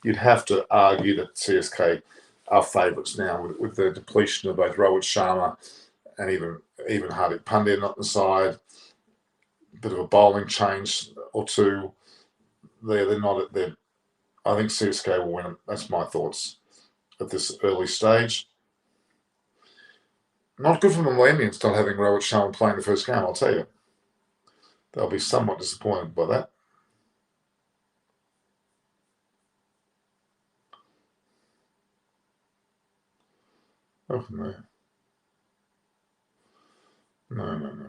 You'd have to argue that CSK are favourites now with the depletion of both Rohit Sharma and even Hardik Pandya not on the side. Bit of a bowling change or two. They're not at their. I think CSK will win. That's my thoughts at this early stage. Not good for the Indians not having Rohit Sharma playing the first game, I'll tell you. They'll be somewhat disappointed by that. Oh, no. No.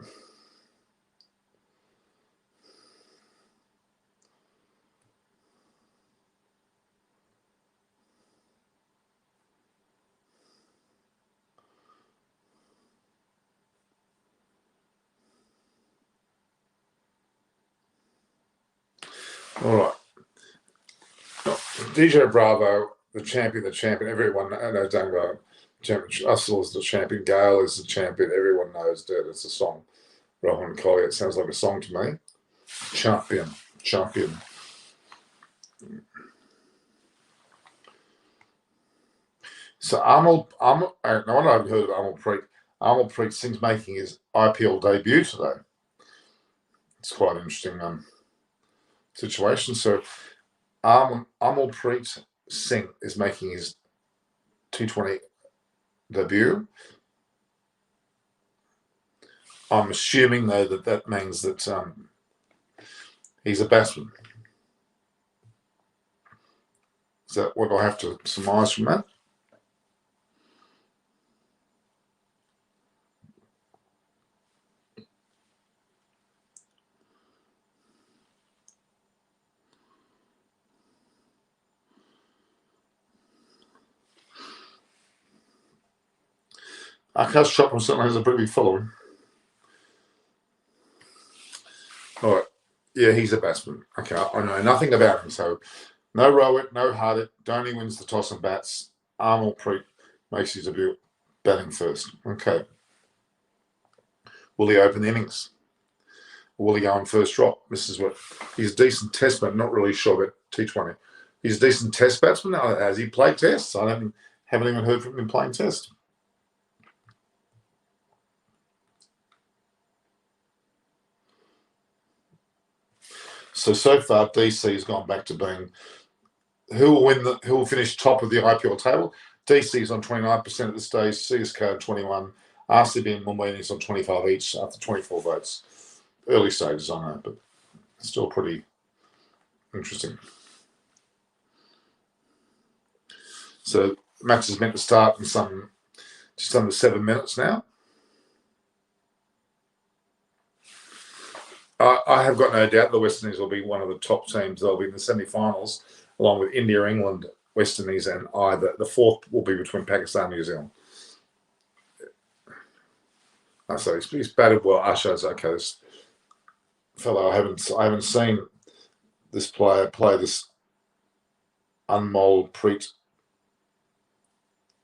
All right. DJ Bravo, the champion, everyone knows Dango. Russell is the champion, Gale is the champion, everyone knows that it's a song. Rohan Collier. It sounds like a song to me. Champion. So no one I've heard of Amalpreet. Amalpreet Singh's making his IPL debut today. It's quite an interesting situation. So Amalpreet Singh is making his T20 debut. I'm assuming, though, that means that he's a batsman. Is that what I have to surmise from that? Akash Chopra certainly has a pretty big following. All right. Yeah, he's a batsman. Okay, I know nothing about him. So no Rohit, no Hardik. Dhoni wins the toss and bats. Amalpreet makes his debut batting first. Okay. Will he open the innings? Or will he go on first drop? This is what he's a decent test batsman. Not really sure about T20. He's a decent test batsman. Has he played tests? I haven't even heard from him playing tests. So far, DC has gone back to being who will finish top of the IPL table. DC is on 29% at this stage, CSK on 21, RCB and Mumbai Indians on 25 each after 24 votes. Early stages on that, but still pretty interesting. So the match is meant to start in just under 7 minutes now. I have got no doubt the West Indies will be one of the top teams. They'll be in the semi-finals, along with India, England, West Indies, and either the fourth will be between Pakistan and New Zealand. So he's batted well. Ashar's okay. This fellow, I haven't seen this player play this Amalpreet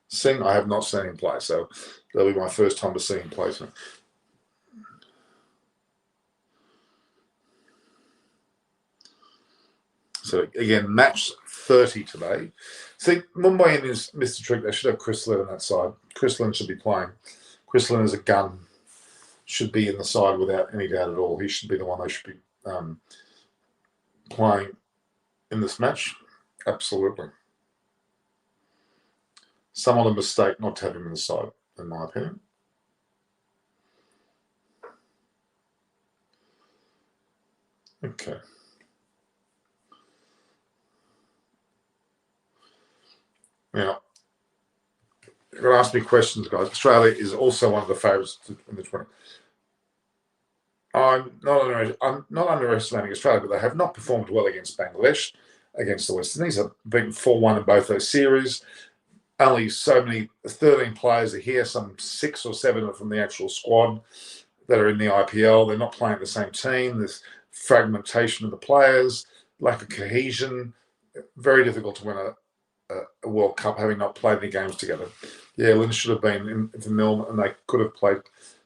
Singh. I have not seen him play, so that'll be my first time to see him play. So again, match 30 today. See, Mumbai Indians missed a trick. They should have Chris Lynn on that side. Chris Lynn should be playing. Chris Lynn is a gun. Should be in the side without any doubt at all. He should be the one they should be playing in this match. Absolutely. Somewhat a mistake not to have him in the side, in my opinion. Okay. Now, you're going to ask me questions, guys. Australia is also one of the favourites in the 20. I'm not underestimating Australia, but they have not performed well against Bangladesh, against the West Indies. They've been 4-1 in both those series. Only so many, 13 players are here, some 6 or 7 are from the actual squad that are in the IPL. They're not playing the same team. There's fragmentation of the players, lack of cohesion. Very difficult to win a World Cup having not played any games together. Yeah, Lynn should have been in for Mill, and they could have played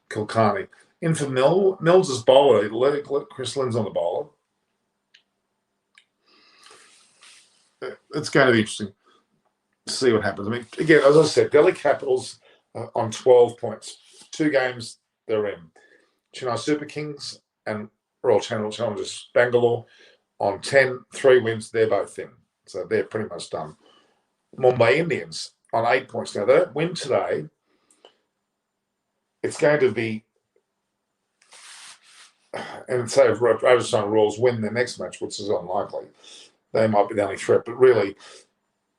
Kilcarney. In for Mills is bowler. Let Chris Lynn's on the bowler. It's going to be interesting to see what happens. I mean, again, as I said, Delhi Capitals on 12 points. 2 games they're in. Chennai Super Kings and Royal Challengers Bangalore on 10, 3 wins. They're both in. So they're pretty much done. Mumbai Indians on 8 points. Now, they don't win today. It's going to be, and say if Rajasthan Royals win their next match, which is unlikely, they might be the only threat. But really,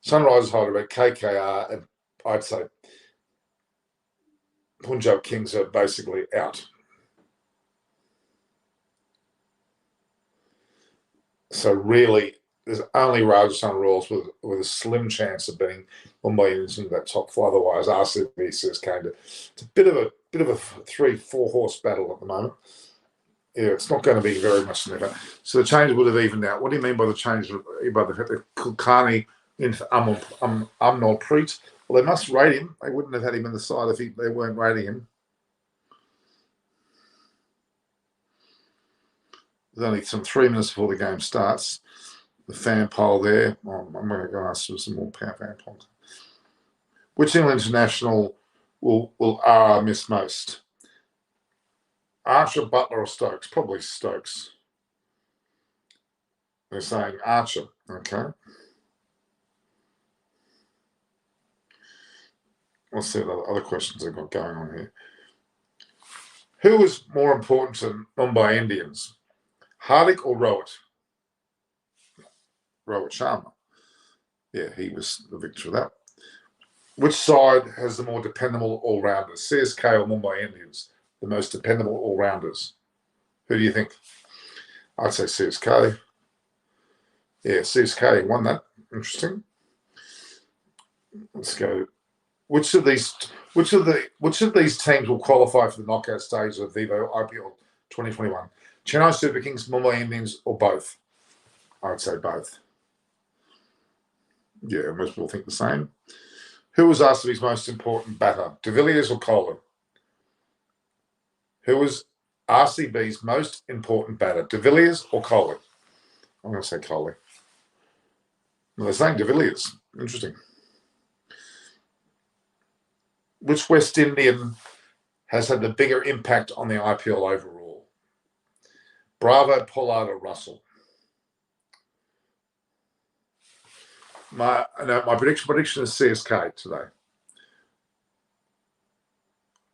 Sunrisers Hyderabad, KKR, and I'd say Punjab Kings are basically out. So really, there's only Rajasthan Royals with a slim chance of being Mumbai Indians into that top 4. Otherwise, RCB, CSK. It's a bit of a 3-4 horse battle at the moment. Yeah, it's not going to be very much never. So the change would have evened out. What do you mean by the change? By the fact that Kulkarni into Amalpreet? Well, they must rate him. They wouldn't have had him in the side if they weren't rating him. There's only some 3 minutes before the game starts. The fan poll there. I'm going to go ask for some more fan polls. Which England international will miss most? Archer, Butler, or Stokes? Probably Stokes. They're saying Archer. Okay. Let's see what other questions I've got going on here. Who was more important to Mumbai Indians? Hardik or Rohit? Rohit Sharma. Yeah, he was the victor of that. Which side has the more dependable all-rounders? CSK or Mumbai Indians? The most dependable all-rounders. Who do you think? I'd say CSK. Yeah, CSK won that. Interesting. Let's go. Which of these teams will qualify for the knockout stage of Vivo IPL 2021? Chennai Super Kings, Mumbai Indians, or both? I'd say both. Yeah, most people think the same. Who was RCB's most important batter? De Villiers or Kohli? Who was RCB's most important batter? De Villiers or Kohli? I'm going to say Kohli. Well, they're saying De Villiers. Interesting. Which West Indian has had the bigger impact on the IPL overall? Bravo, Pollard, or Russell? My prediction is CSK today.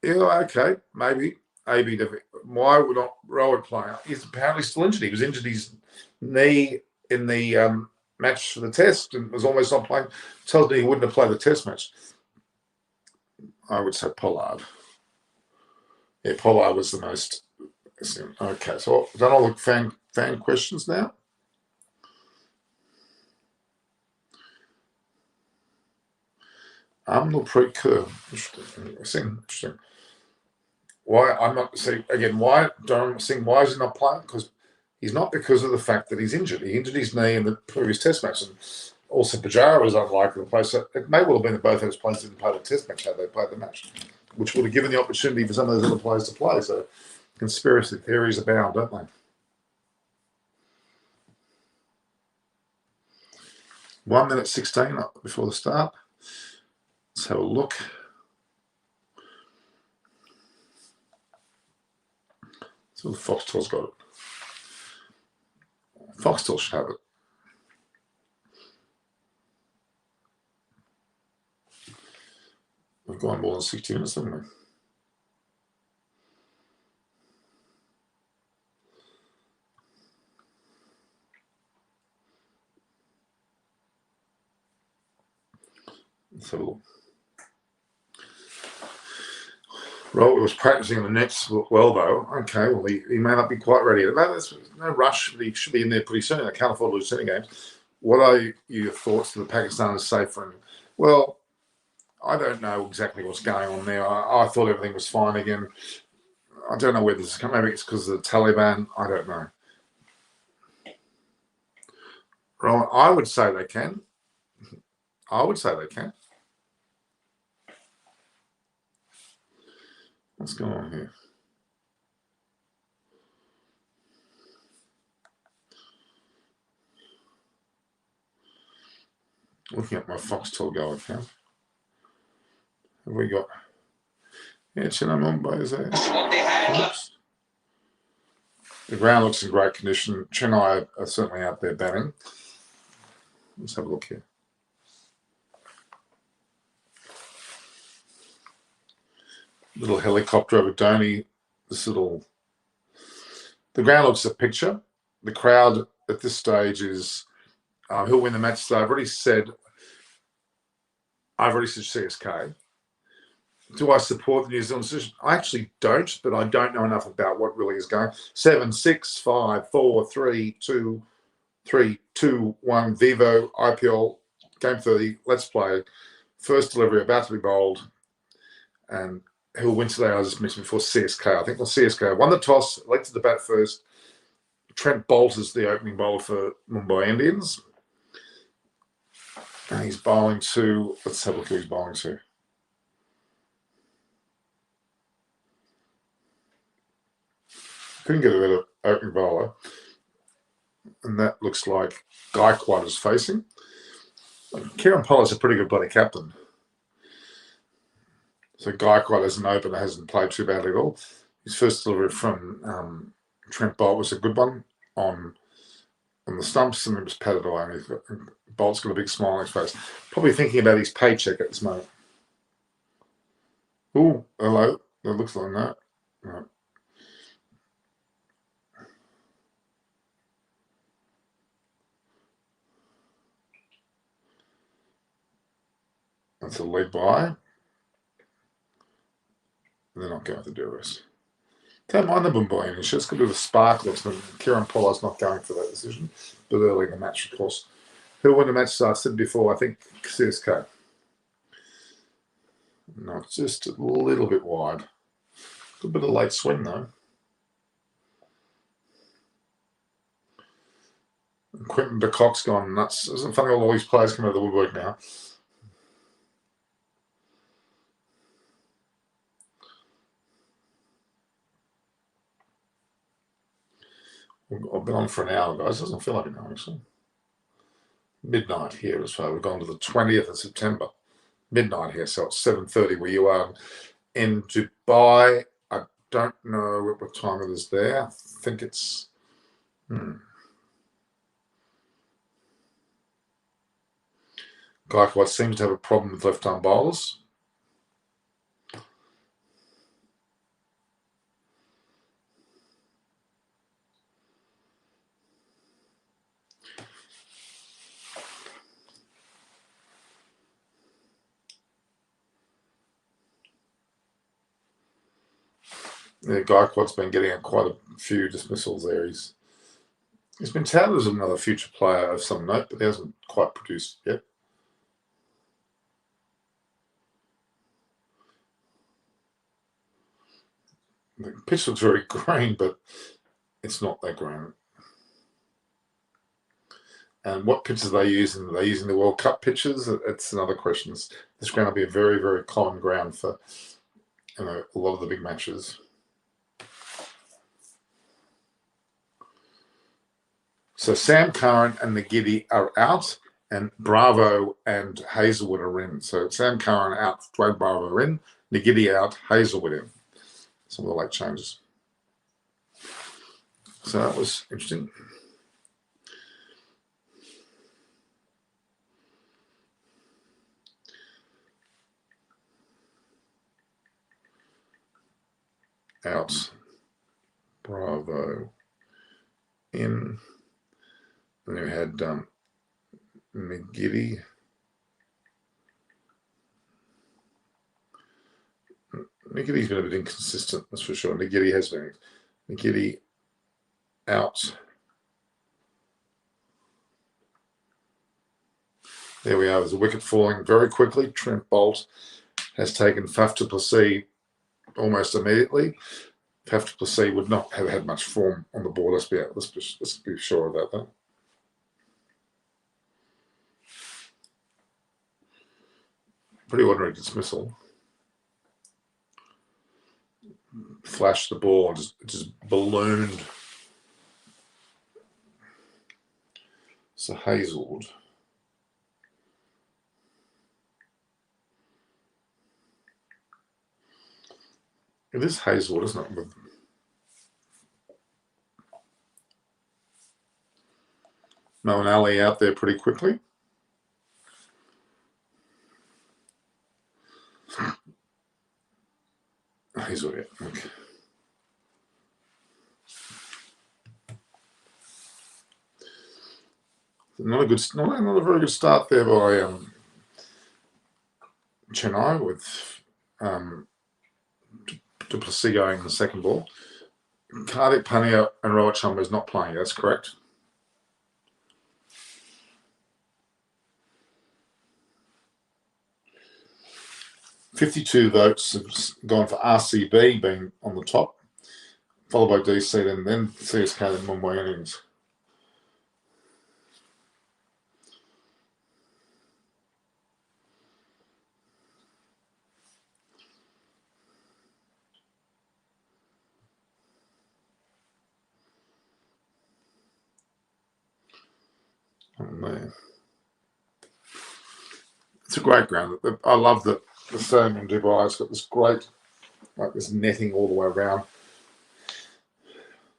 Yeah, okay, maybe. AB. Why would not Rohit play? He's apparently still injured. He was injured his knee in the match for the test and was almost not playing. Tells me he wouldn't have played the test match. I would say Pollard. Yeah, Pollard was the most. Okay, so I've done all the fan questions now. Amnulpreet Kaur. Interesting. Why I'm not seeing again? Why don't I think why is he not playing? He's not because of the fact that he's injured. He injured his knee in the previous Test match, and also Pujara was unlikely to play. So it may well have been that both those players didn't play the Test match had they played the match, which would have given the opportunity for some of those other players to play. So conspiracy theories abound, don't they? 1 minute 16 before the start. Let's have a look. So the Foxtel's got it. Foxtel should have it. We've gone more than 60 minutes, haven't we? Let's have a look. Rohit was practicing in the nets well, though. Okay, well, he may not be quite ready. There's no rush. He should be in there pretty soon. They can't afford to lose any games. What are your thoughts that the Pakistan is safe for him? Well, I don't know exactly what's going on there. I thought everything was fine again. I don't know where this is coming. Maybe it's because of the Taliban. I don't know. Rohit, I would say they can. What's going on here? Looking at my Foxtel Go account. Have we got? Yeah, Chennai Mumbai is there. The ground looks in great condition. Chennai are certainly out there batting. Let's have a look here. Little helicopter over DHONI. The ground looks a picture. The crowd at this stage is who'll win the match today. I've already said CSK. Do I support the New Zealand decision? I actually don't, but I don't know enough about what really is going. 7, 6, 5, 4, 3, 2, 1. Vivo IPL game 30. Let's play. First delivery about to be bowled, and who will win today? I just mentioned before CSK. I think CSK won the toss, elected to bat first. Trent Bolt is the opening bowler for Mumbai Indians. And he's bowling to, let's have a look who he's bowling to. Couldn't get a better opening bowler. and that looks like Gaikwad is facing. Kieran Pollard's a pretty good bloody captain. So Gaikwad as an opener hasn't played too badly at all. His first delivery from Trent Bolt was a good one on the stumps, and it was patted away. And Bolt's got a big smile on his face, probably thinking about his paycheck at this moment. Oh, hello. That looks like that. Right. That's a lead by. They're not going to DRS. Don't mind the Bumboy initial. It's got a bit of a sparkle. Kieran Pollard's not going for that decision, but early in the match, of course. Who'll win the match? So I said before, I think CSK. No, just a little bit wide. A bit of late swing, though. And Quinton de Kock's gone nuts. Isn't it funny all these players come out of the woodwork now? I've been on for an hour, guys. Doesn't feel like an hour, actually. Midnight here as well. We've gone to the 20th of September. Midnight here, so it's 7:30 where you are in Dubai. I don't know what time it is there. I think it's... Gaikwad seems to have a problem with left-arm bowlers. Yeah, Gaikwad's been getting quite a few dismissals there. He's been touted as another future player of some note, but he hasn't quite produced yet. The pitch looks very green, but it's not that green. And what pitches are they using? Are they using the World Cup pitches? It's another question. This ground will be a very, very common ground for a lot of the big matches. So Sam Curran and Ngidi are out, and Bravo and Hazelwood are in. So Sam Curran out, Dwayne Bravo in, Ngidi out, Hazelwood in. Some of the late changes. So that was interesting. Out, Bravo in. And then we had Ngidi. Ngidi's been a bit inconsistent, that's for sure. Ngidi has been. Ngidi out. There we are. There's a wicket falling very quickly. Trent Bolt has taken Faf du Plessis almost immediately. Faf du Plessis would not have had much form on the board. Let's be sure about that. Pretty ordinary dismissal. Flashed the ball, just ballooned. So Hazelwood. It is Hazelwood, isn't it? Moeen Ali out there pretty quickly. Hazelwood, yeah. Okay. Not a very good start there by Chennai with du Plessis going in the second ball. Kartik Pandya and Rohit Sharma is not playing. That's correct. $52 votes have gone for RCB being on the top, followed by DC, then CSK, then Mumbai Indians. And there. It's a great ground. I love that the stadium in Dubai has got this great, like this netting all the way around.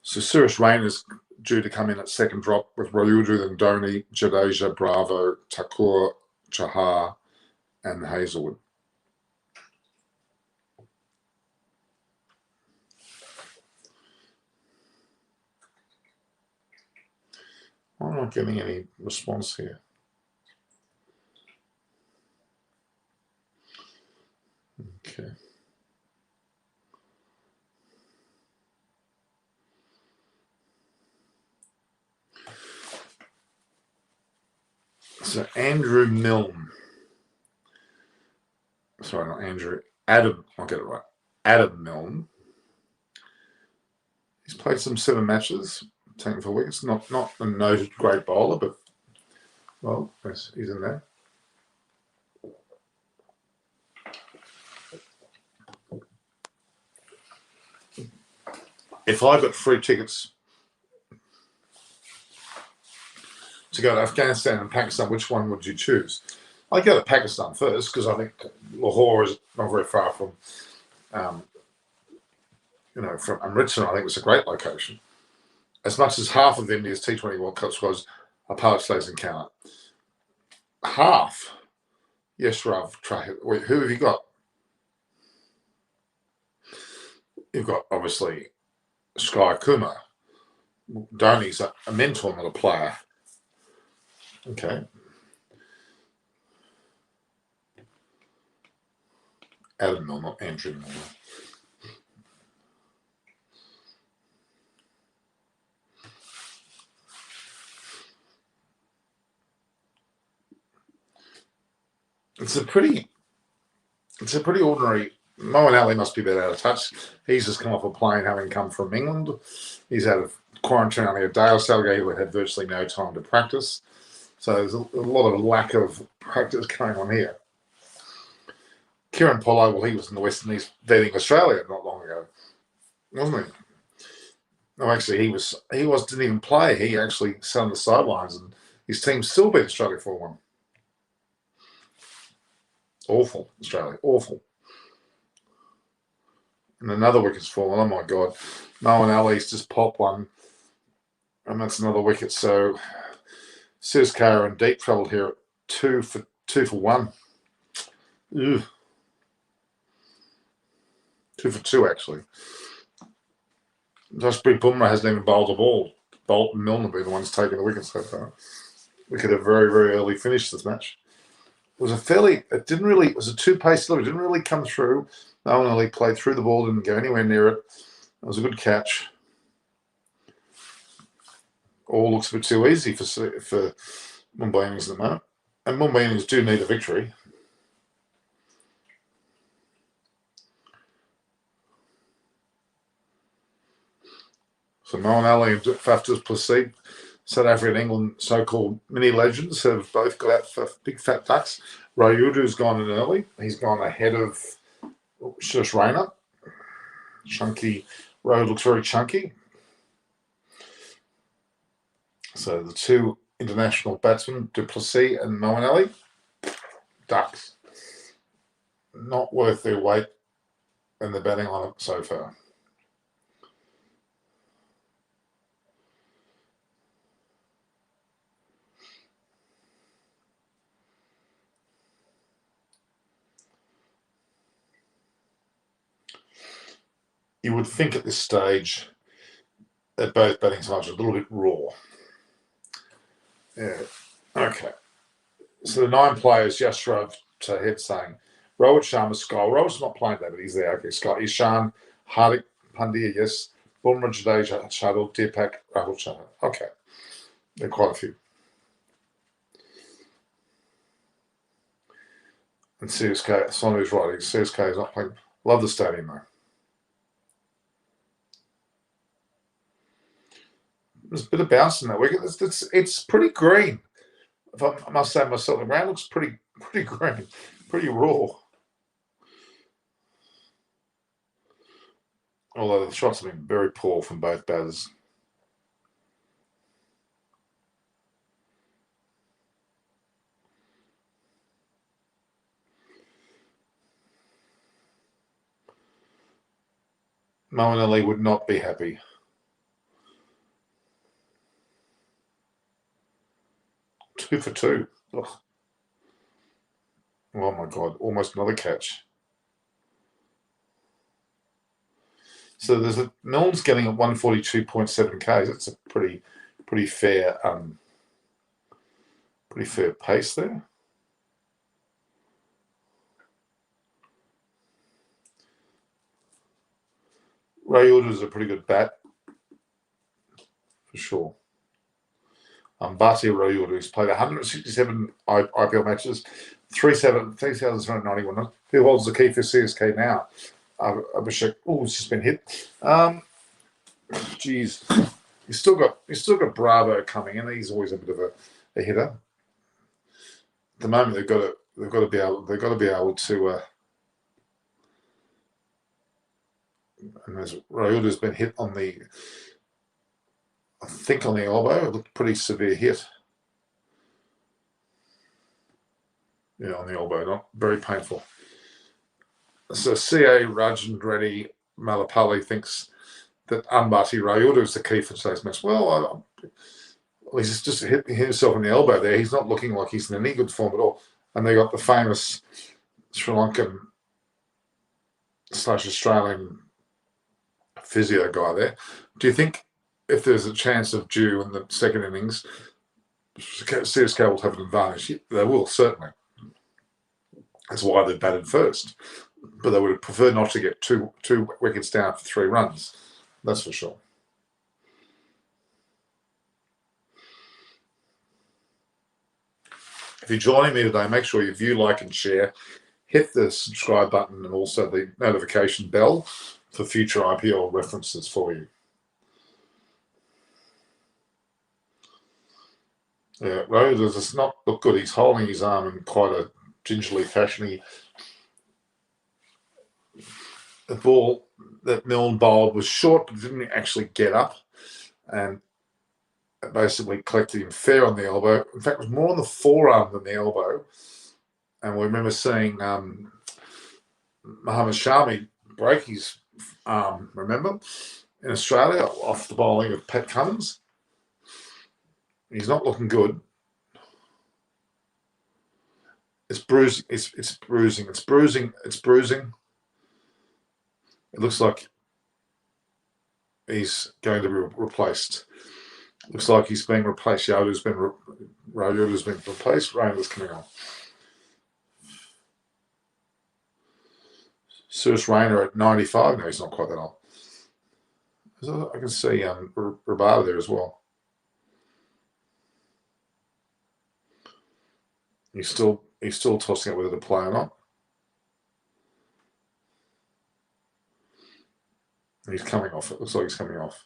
So Suresh Rain is due to come in at second drop with Rohit, then Dhoni, Jadeja, Bravo, Thakur, Chahar, and Hazelwood. I'm not getting any response here. Okay. So Andrew Milne. Sorry, not Andrew. Adam. I'll get it right. Adam Milne. He's played some 7 matches, taken 4 wickets. Not a noted great bowler, but well, he's in there. If I got free tickets to go to Afghanistan and Pakistan, which one would you choose? I'd go to Pakistan first because I think Lahore is not very far from, from Amritsar. I think it's a great location. As much as half of India's T20 World Cup was a Pakistan encounter. Half. Yes, Rav. Wait, who have you got? You've got, obviously, Sky Kumar. Dhoni's a mentor, not a player. Okay. Adam Milne, not Andrew Milne. It's a pretty ordinary. Moeen Ali must be a bit out of touch. He's just come off a plane, having come from England. He's out of quarantine only a day or so ago. He had virtually no time to practice. So there's a lot of lack of practice going on here. Kieran Pollard, well, he was in the West Indies vetting Australia not long ago, wasn't he? No, actually, he didn't even play. He actually sat on the sidelines, and his team still beat Australia 4-1. Awful, Australia, awful. And another wicket's fallen. Oh my God, Moeen Ali's just popped one, and that's another wicket. So CSK are in deep trouble here at 2 for 1. Ugh. 2 for 2 actually. Jasprit Bumrah hasn't even bowled a ball. Bolt and Milne have been the ones taking the wickets so far. We could have very, very early finished this match. It was it was a 2-pace delivery. It didn't really come through. Moeen Ali played through the ball, didn't go anywhere near it. It was a good catch. All looks a bit too easy for Mumbai Indians at the moment. And Mumbai Indians do need a victory. So Moeen Ali and Faf du Plessis, South Africa and England so-called mini legends, have both got out for big fat ducks. Rohit's gone in early. He's gone ahead of Suresh Raina. Chunky. Rohit looks very chunky. So the 2 international batsmen, du Plessis and Moeen Ali, ducks. Not worth their weight in the batting lineup so far. You would think at this stage that both batting sides are a little bit raw. Yeah. Okay. So the 9 players, Yashrav to head saying, Rohit Sharma, Sky. Rohit's not playing that, but he's there. Okay, Sky. Ishan, Hardik, Pandya, yes. Bumrah, Jadeja, Shadul, Deepak, Rahul Chahar. Okay. There are quite a few. And CSK, Sonu's right. CSK is not playing. Love the stadium, though. There's a bit of bounce in that wicket. It's pretty green. If I must say myself, the ground looks pretty green, pretty raw. Although the shots have been very poor from both batters. Molinelli would not be happy. Two for two. Ugh. Oh my God, almost another catch. So there's a Milne's getting at 142.7 Ks. That's a pretty fair pace there. Rayuda is a pretty good bat for sure. Bati Rayuda, who's played 167 IPL matches, 3,791. Who holds the key for CSK now? Abhishek. Oh, it's just been hit. Geez, he's still got Bravo coming in. He's always a bit of a hitter. At the moment, they've got to be able to. And as Rayuda's been hit on the, I think on the elbow. It looked pretty severe hit. Yeah, on the elbow, not very painful. So CA Rajan Reddy Malapalli thinks that Ambati Rayuda is the key for today's match. Well, he's just hit himself in the elbow there. He's not looking like he's in any good form at all. And they got the famous Sri Lankan / Australian physio guy there. Do you think if there's a chance of Dew in the second innings, CSK will have an advantage? They will, certainly. That's why they batted first. But they would prefer not to get two wickets down for 3 runs. That's for sure. If you're joining me today, make sure you view, like, and share. Hit the subscribe button and also the notification bell for future IPL references for you. Yeah, Rose does not look good. He's holding his arm in quite a gingerly fashion. The ball that Milne bowled was short, but didn't actually get up, and it basically collected him fair on the elbow. In fact, it was more on the forearm than the elbow. And we remember seeing Mohammad Shami break his arm, remember, in Australia off the bowling of Pat Cummins. He's not looking good. It's bruising. It's bruising. It's bruising. It's bruising. It looks like he's going to be replaced. Looks like he's being replaced. Yoda's been replaced. Raina's coming on. Suresh Raina at 95. No, he's not quite that old. I can see Rabada there as well. He's still tossing it whether to play or not. He's coming off. It looks like he's coming off.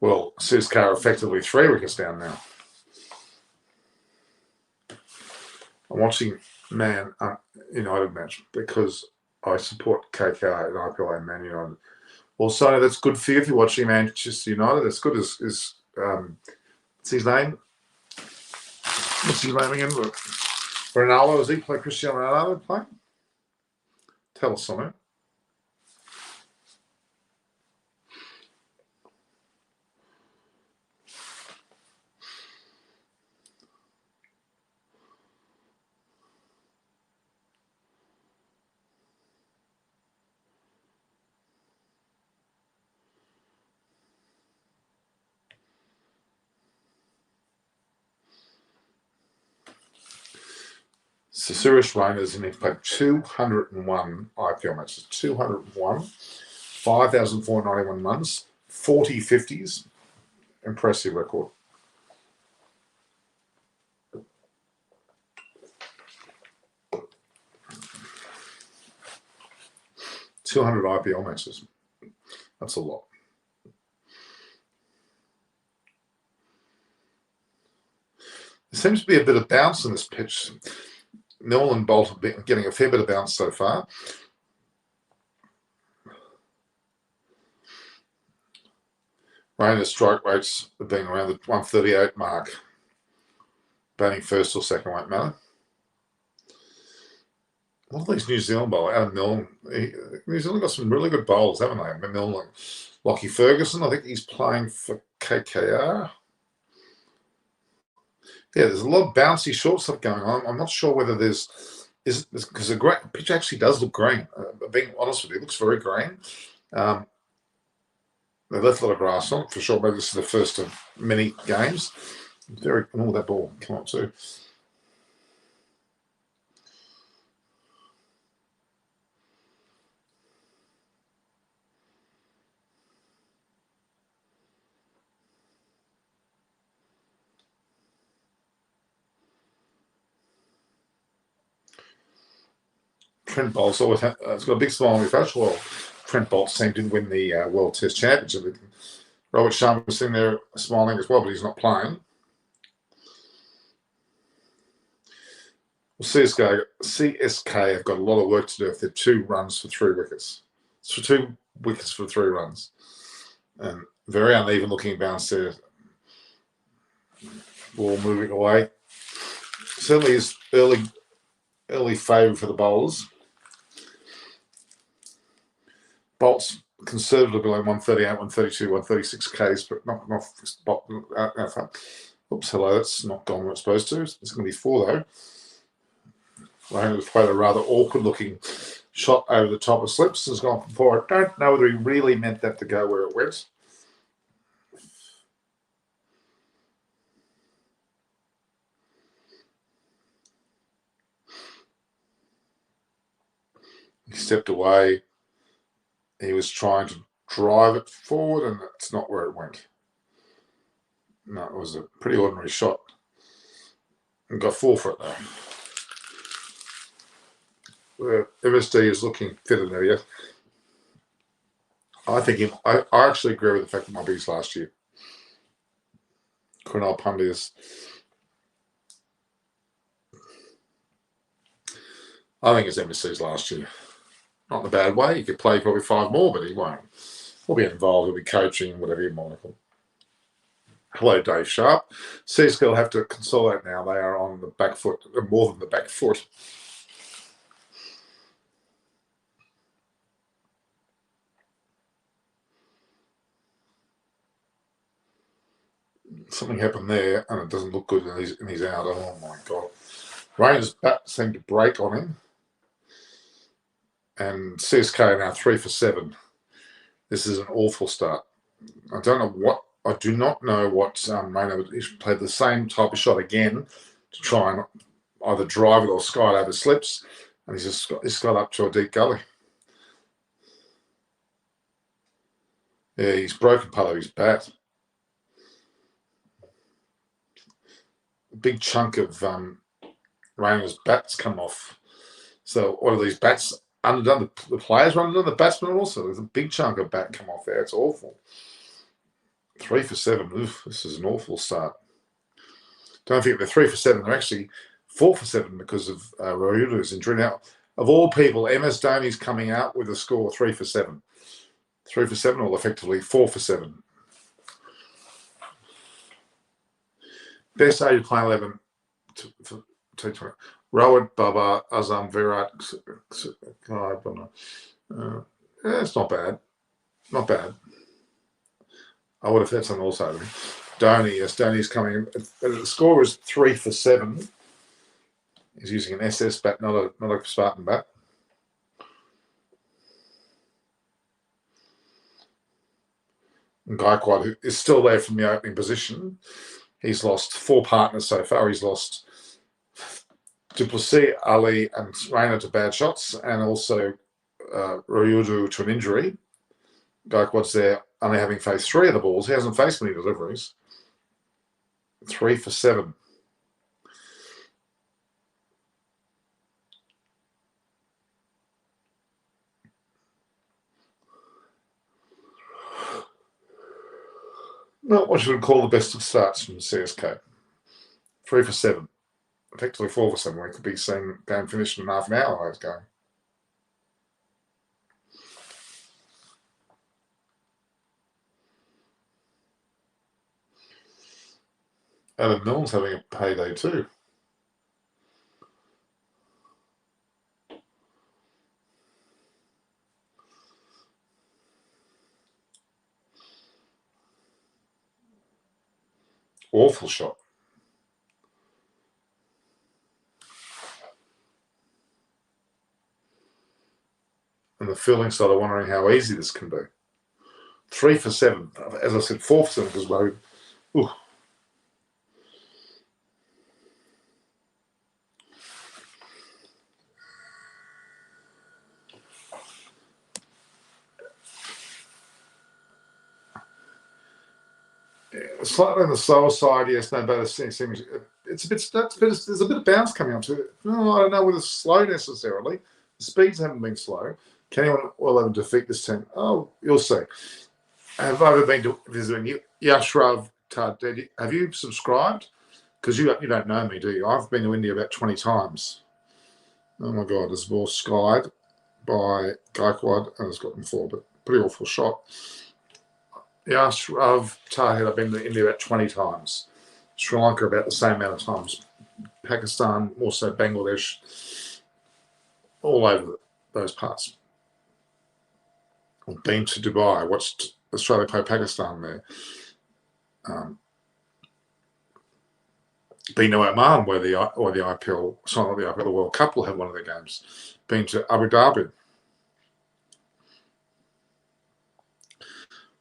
Well, CSK are effectively 3 wickets down now. I'm watching Man United match because I support KKR and IPL Man United. Well, Sonny, that's good for you if you're watching Manchester United. That's good. What's his name? What's his name again? Ronaldo, does he play Cristiano Ronaldo play? Tell us, Sonny. So Suresh Raina's in. He's played 201 IPL matches. 201, 5,491 runs, 40 50s. Impressive record. $200 IPL matches. That's a lot. There seems to be a bit of bounce in this pitch. Milne and Bolt have been getting a fair bit of bounce so far. Raina's strike rates have been around the 138 mark. batting first or second won't matter. A lot of these New Zealand bowlers, Adam Milne, New Zealand got some really good bowlers, haven't they? Milne, like Lockie Ferguson, I think he's playing for KKR. Yeah, there's a lot of bouncy short stuff going on. I'm not sure whether there's because the pitch actually does look green. Being honest with you, it looks very green. They left a lot of grass on it for sure. Maybe this is the first of many games. That ball come on too. Trent Bolt's always it's got a big smile on his face. Well, Trent Bolt seemed to win the World Test Championship. Robert Sharma was sitting there smiling as well, but he's not playing. Well, CSK have got a lot of work to do if they're 2 runs for 3 wickets. It's for 2 wickets for 3 runs. And very uneven looking bounce there. Ball moving away. Certainly is early favour for the bowlers. Bolt's conservatively below 138, 132, 136 Ks, but not oops, hello, that's not gone where it's supposed to. It's going to be 4 though. Ryan played a rather awkward looking shot over the top of slips. Has gone for 4. I don't know whether he really meant that to go where it went. He stepped away. He was trying to drive it forward, and that's not where it went. No, it was a pretty ordinary shot. And got 4 for it, though. MSD is looking fitter now, yeah. I think I actually agree with the fact that my beats last year. Kunal Pandya's. I think it's MSC's last year. Not in a bad way. He could play probably 5 more, but he won't. He'll be involved. He'll be coaching, whatever you want to call. Hello, Dave Sharp. CSK will have to consolidate now. They are on the back foot, more than the back foot. Something happened there, and it doesn't look good, and he's out. Oh, my God. Rainer's bat seemed to break on him. And CSK are now 3 for 7. This is an awful start. I do not know what Rainer. He played the same type of shot again to try and either drive it or sky over slips, and he's got up to a deep gully. Yeah, he's broken part of his bat. A big chunk of Rainer's bat's come off. So what are these bats? Underdone, the players are underdone, the batsmen also. There's a big chunk of bat come off there. It's awful. 3 for 7. Oof, this is an awful start. Don't think they're 3 for 7. They're actually 4 for 7 because of Rohidu's injury. Now, of all people, MS Dhoni's coming out with a score 3 for 7. 3 for 7, or effectively 4 for 7. Best age playing 11 for T20. Rohit, Baba, Azam, Virat. It's not bad. Not bad. I would have had something also. Dhoni, yes, Dhoni's coming in. The score is 3 for 7. He's using an SS bat, not a Spartan bat. And Gaikwad, who is still there from the opening position, he's lost 4 partners so far. He's lost Duplessis, Ali, and Rainer to bad shots, and also Rohidu to an injury. Gaikwad's there only having faced 3 of the balls. He hasn't faced many deliveries. 3 for 7. Not what you would call the best of starts from the CSK. 3 for 7. Effectively 4 for 7. We could be seeing game finished in half an hour. I was going. Adam Milne's having a payday too. Awful shot. And the fielding side are wondering how easy this can be. 3 for 7. As I said, 4 for 7 because Rohit. Ooh. Slightly on the slower side, yes, no, but it's a bit. There's a bit of bounce coming up to it. No, I don't know whether it's slow necessarily. The speeds haven't been slow. Can anyone well ever defeat this team? Oh, you'll see. Have I ever been to visiting Yashrav Tad? Have you subscribed? Because you don't know me, do you? I've been to India about 20 times. Oh my God, this ball skied by Gaikwad and it's gotten forward, but pretty awful shot. Yashrav Tad, I've been to India about 20 times. Sri Lanka about the same amount of times. Pakistan, also Bangladesh, all over those parts. I've been to Dubai, watched Australia play Pakistan there. Been to Oman where the IPL, sorry, not the IPL, the World Cup will have one of their games. Been to Abu Dhabi.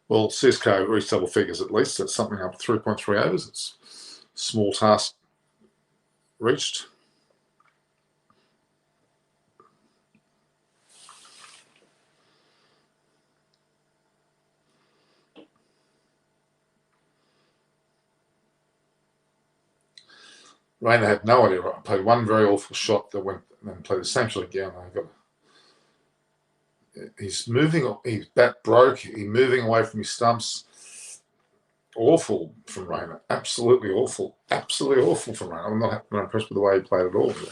Well, CSK reached double figures at least. That's something up 3.3 overs. It's a small task reached. Rainer had no idea. I played one very awful shot that went and then played the same shot again. He's moving, his bat broke, he's moving away from his stumps. Awful from Rainer. Absolutely awful. Absolutely awful from Rainer. I'm not impressed with the way he played at all today.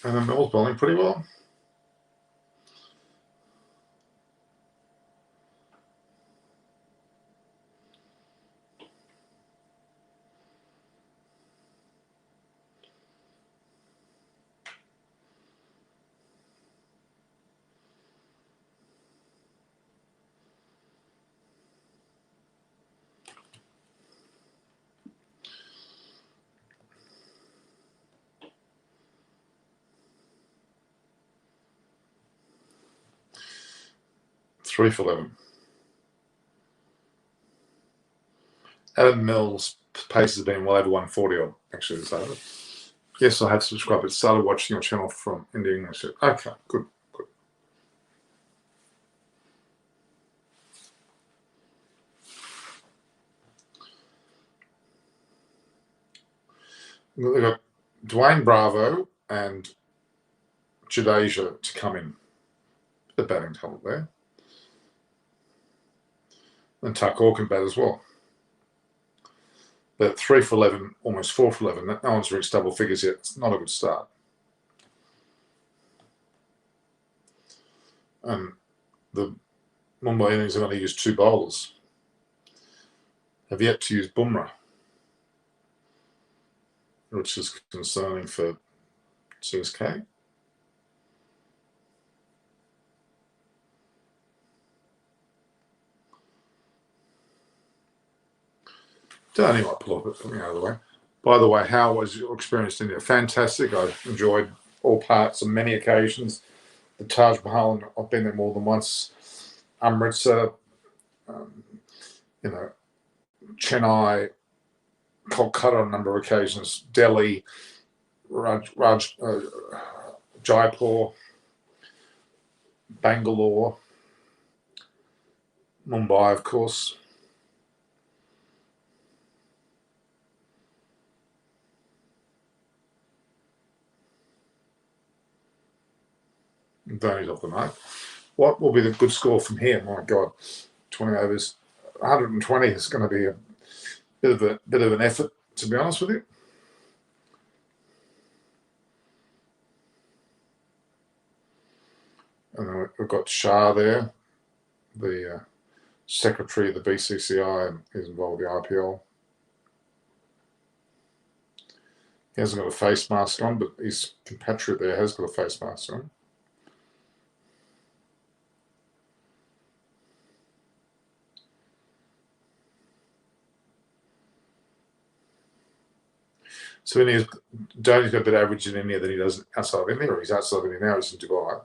And then Mill's bowling pretty well. Three for 11. Adam Mills' pace has been well over 140 odd, actually, this over. Yes, I have subscribed, but started watching your channel from India English. Okay, good. They've got Dwayne Bravo and Jadeja to come in. The batting talent there. And Tucker can bat as well. But 3 for 11, almost 4 for 11. No one's reached double figures yet. It's not a good start. And the Mumbai Indians have only used 2 bowlers. Have yet to use Bumrah, which is concerning for CSK. Dhoni might pull off it coming out of the way. By the way, how was your experience in India? Fantastic. I enjoyed all parts on many occasions. The Taj Mahal, I've been there more than once. Amritsar, Chennai, Kolkata on a number of occasions. Delhi, Jaipur, Bangalore, Mumbai, of course. Dhoni's off the mark. What will be the good score from here? My God, 20 overs, 120 is going to be a bit of an effort, to be honest with you. And then we've got Shah there, the secretary of the BCCI, and is involved with the IPL. He hasn't got a face mask on, but his compatriot there has got a face mask on. So India's, Dhoni's got a bit average in India than he does outside of India, or he's outside of India now, he's in Dubai.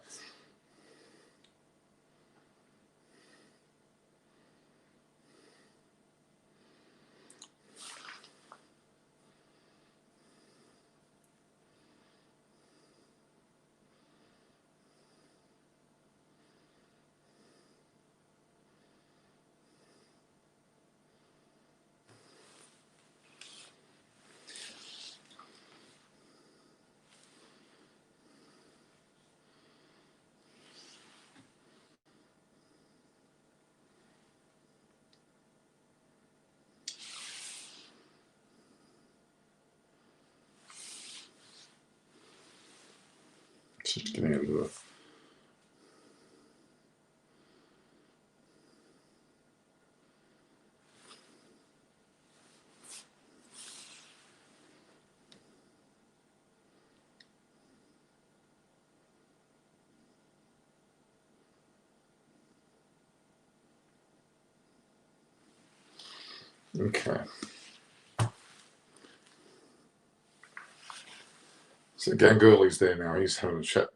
Just getting into the okay. So Ganguly's there now, he's having a chat.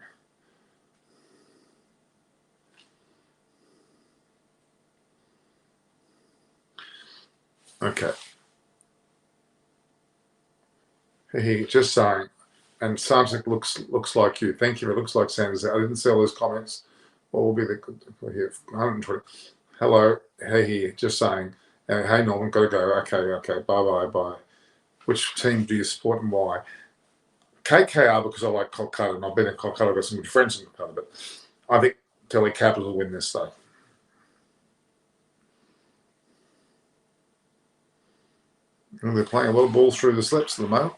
Okay. He just saying, and Samsung looks like you. Thank you. It looks like Sanders. I didn't see all those comments. What will be the here? 120. Hello. Hey, just saying. Hey Norman, gotta go. Okay. Bye. Which team do you support and why? KKR because I like Kolkata and I've been in Kolkata. I've got some good friends in Kolkata, but I think Delhi Capital will win this though. And they're playing a lot of ball through the slips at the moment.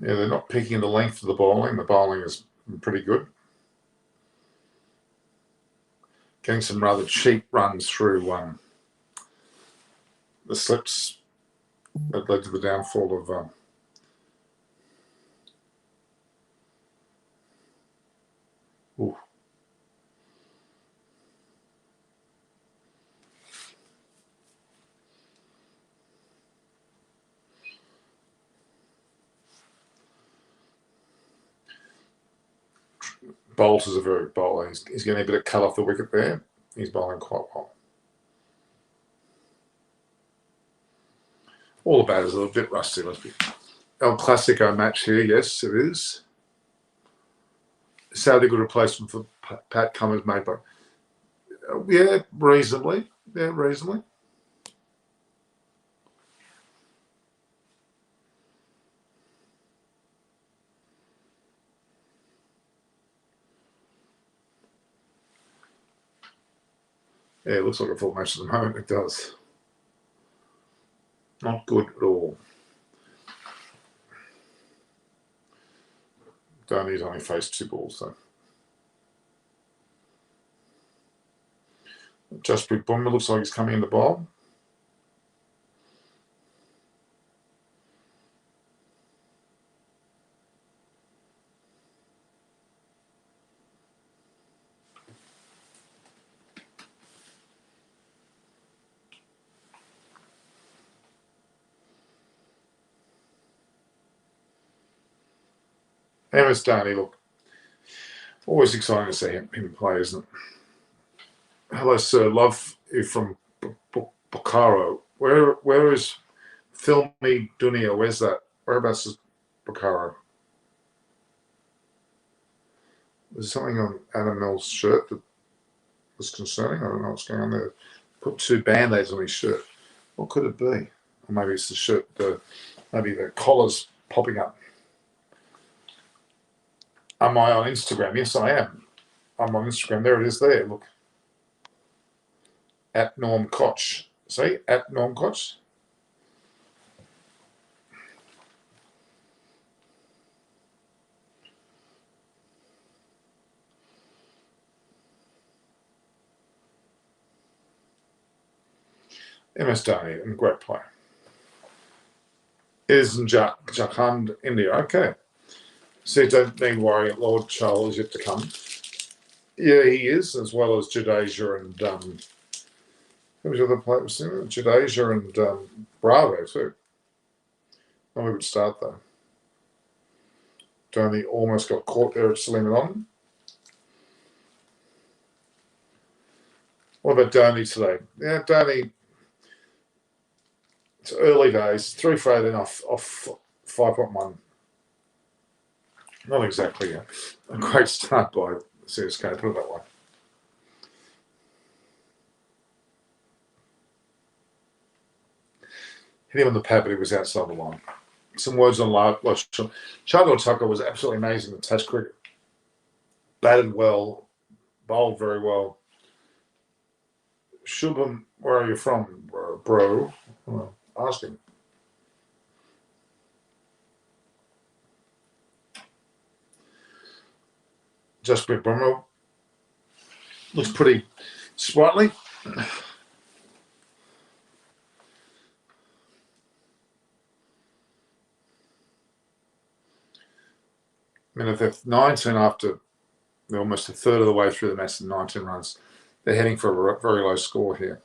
Yeah, they're not picking the length of the bowling. The bowling is pretty good. Getting some rather cheap runs through the slips that led to the downfall of Bolt is a very good bowler. He's getting a bit of cut off the wicket there. He's bowling quite well. All the batters are a bit rusty, let's be. El Clasico match here, yes, it is. Saudi good replacement for Pat Cummins made by. Yeah, reasonably. Yeah, reasonably. Yeah, it looks like a full match at the moment. It does. Not good at all. Dhoni's only faced 2 balls, though. Jasprit Bumrah looks like he's coming in the bowl. MS Dhoni, look, always exciting to see him play, isn't it? Hello, sir. Love you from Bokaro. Where is Filmy Dunia? Where's that? Whereabouts is Bokaro? There's something on Adam Mill's shirt that was concerning. I don't know what's going on there. Put 2 band-aids on his shirt. What could it be? Or maybe it's the shirt, the Maybe the collar's popping up. Am I on Instagram? Yes, I am. I'm on Instagram. There it is there. Look. At Norm Koch. See? At Norm Koch. MS Dhoni, and great player. Is in Jharkhand, India. Okay. So don't need to worry. Lord Charles is yet to come. Yeah, he is, as well as Jadeja and who's the other players? Jadeja and Bravo too. And we would start though. Dhoni almost got caught there at Sliman. What about Dhoni today? Yeah, Dhoni. It's early days. 3 for 8 off 5.1. Not exactly a great start by CSK, put it that way. Hit him on the pad, but he was outside the line. Some words on Chador Tucker was absolutely amazing in Test cricket. Batted well, bowled very well. Shubham, where are you from, bro? Well, ask him. Jasprit Bumrah looks pretty sprightly. Minute 19 after they're almost a third of the way through the match and 19 runs. They're heading for a very low score here.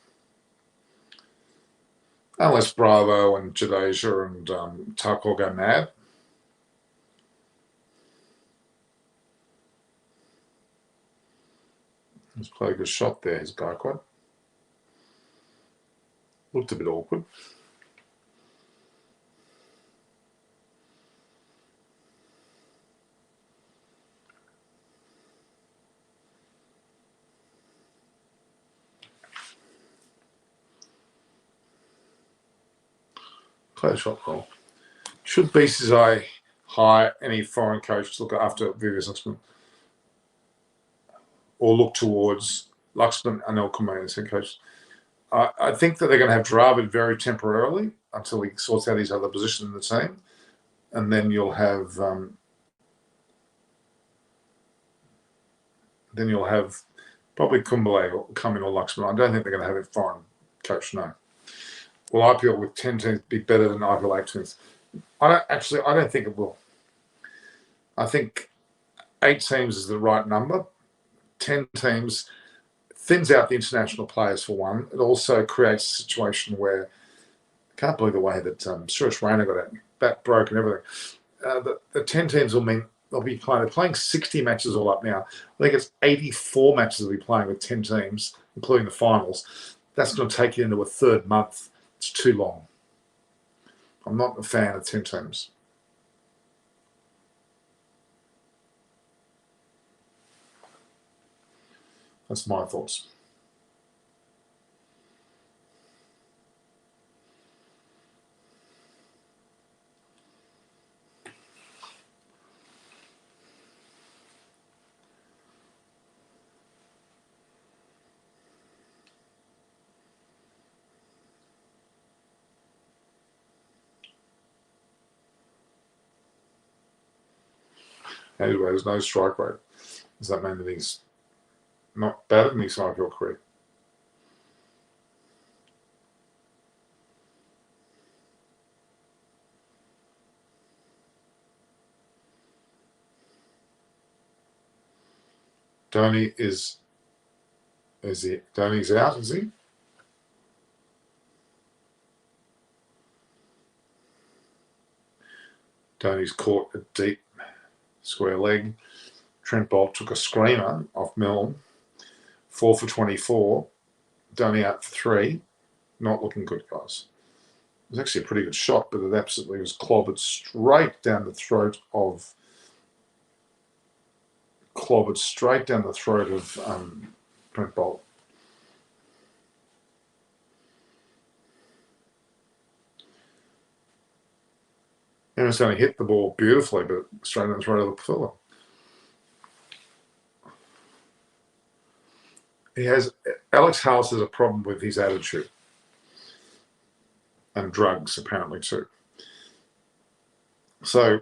Unless Bravo and Jadeja and Tucker go mad. He's played a good shot there, his Gaikwad. Looked a bit awkward. Play the shot goal. Should BCCI hire any foreign coach to look after Vivius Luxman? Or look towards Luxman and El Khomeni as head coach? I think that they're going to have Dravid very temporarily until he sorts out his other position in the team. And then you'll have probably Kumbale come in or Luxman. I don't think they're going to have a foreign coach, no. Will IPL with 10 teams be better than IPL 8 teams? I don't think it will. I think 8 teams is the right number. 10 teams thins out the international players for one. It also creates a situation where I can't believe the way that Suresh Raina got out, back broke and everything. The 10 teams will mean they'll be playing 60 matches all up now. I think it's 84 matches they'll be playing with 10 teams, including the finals. That's going to take you into a third month. It's too long. I'm not a fan of 10 teams. That's my thoughts. Anyway, there's no strike rate. Does that mean that he's not bad in his IPL career? Dhoni is he? Dhoni's out, is he? Dhoni's caught a deep square leg. Trent Bolt took a screamer off Milne. 4 for 24. Dhoni out for 3. Not looking good, guys. It was actually a pretty good shot, but it absolutely was clobbered straight down the throat of Trent Bolt. Boomerang's going to hit the ball beautifully, but Australians right over the fella. Alex Hales has a problem with his attitude. And drugs, apparently, too. So,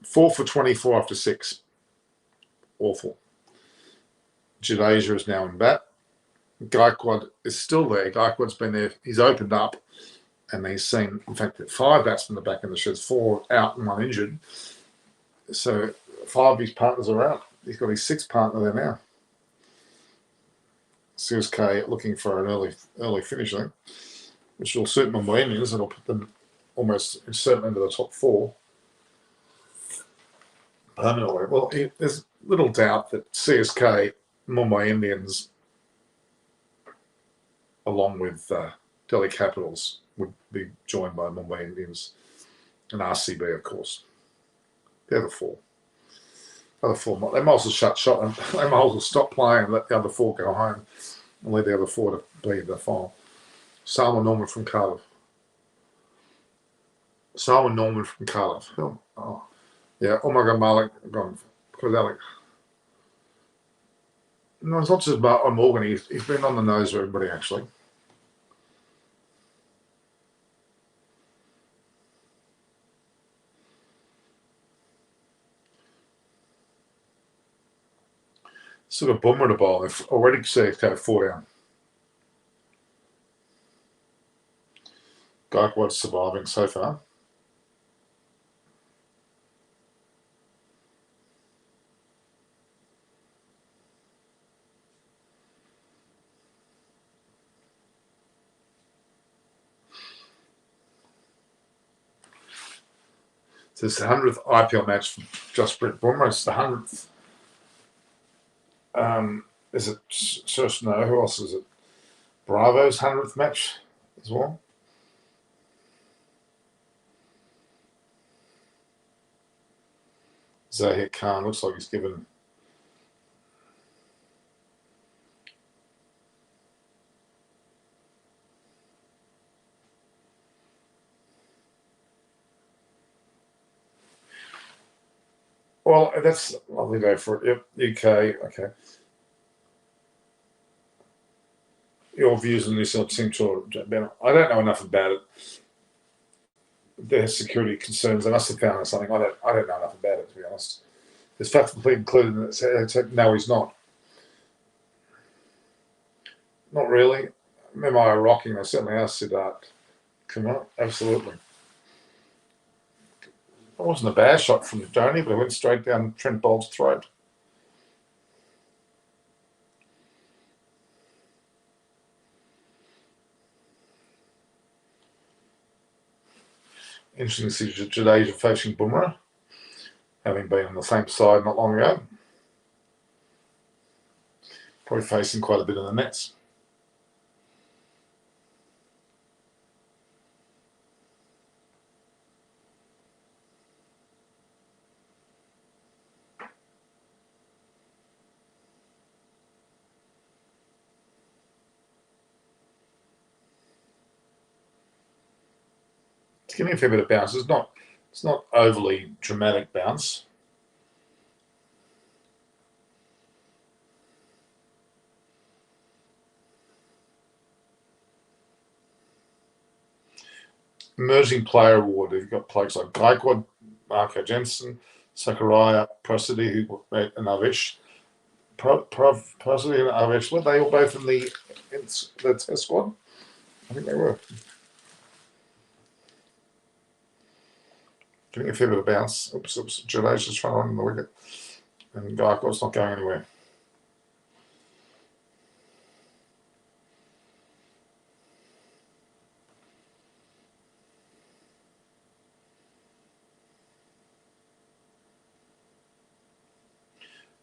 4 for 24 after 6. Awful. Jadeja is now in bat. Gaikwad is still there. Gaikwad's been there. He's opened up. And he's seen, in fact, 5 batsmen in the back of the sheds, 4 out and 1 injured. So 5 of his partners are out. He's got his 6th partner there now. CSK looking for an early finish, I think, which will suit Mumbai Indians and will put them almost certainly into the top 4 permanently. Well, there's little doubt that CSK, Mumbai Indians, along with Delhi Capitals, would be joined by Mumbai Indians and RCB, of course. The other 4. They might as well shut shop and they might as well stop playing and let the other 4 go home and leave the other 4 to be the final. Salman Norman from Cardiff. Oh, yeah, Omar Malik gone. Because Alec. No, it's not just about Morgan. He's been on the nose with everybody, actually. Sort of bummer the ball. They've already CSK 4 down. Gaikwad's surviving so far. So it's the 100th IPL match for Jasprit Bumrah. It's the 100th. Is it just no? Who else is it? Bravo's 100th match as well. Zahir Khan looks like he's given. Well, that's a lovely day for it. Yep, UK. Okay. Your views on this seem to I don't know enough about it. There's security concerns. They must have found something. I don't know enough about it, to be honest. There's facts included in it. No, he's not. Not really. Am I rocking? I certainly are, Siddharth. Come on, absolutely. It wasn't a bad shot from DHONI, but it went straight down Trent Bolt's throat. Interesting to see Jadeja facing Bumrah, having been on the same side not long ago. Probably facing quite a bit of the nets. It's getting a fair bit of bounce. It's not overly dramatic bounce. Emerging Player Award. You've got players like Gaikwad, Marco Jensen, Sakurai, Prosody, and Avish. Prosody and Avish, were they all both in the test squad? I think they were. Getting a fair bit of bounce. Oops. Jadeja's trying to run the wicket. And Gaikwad's not going anywhere.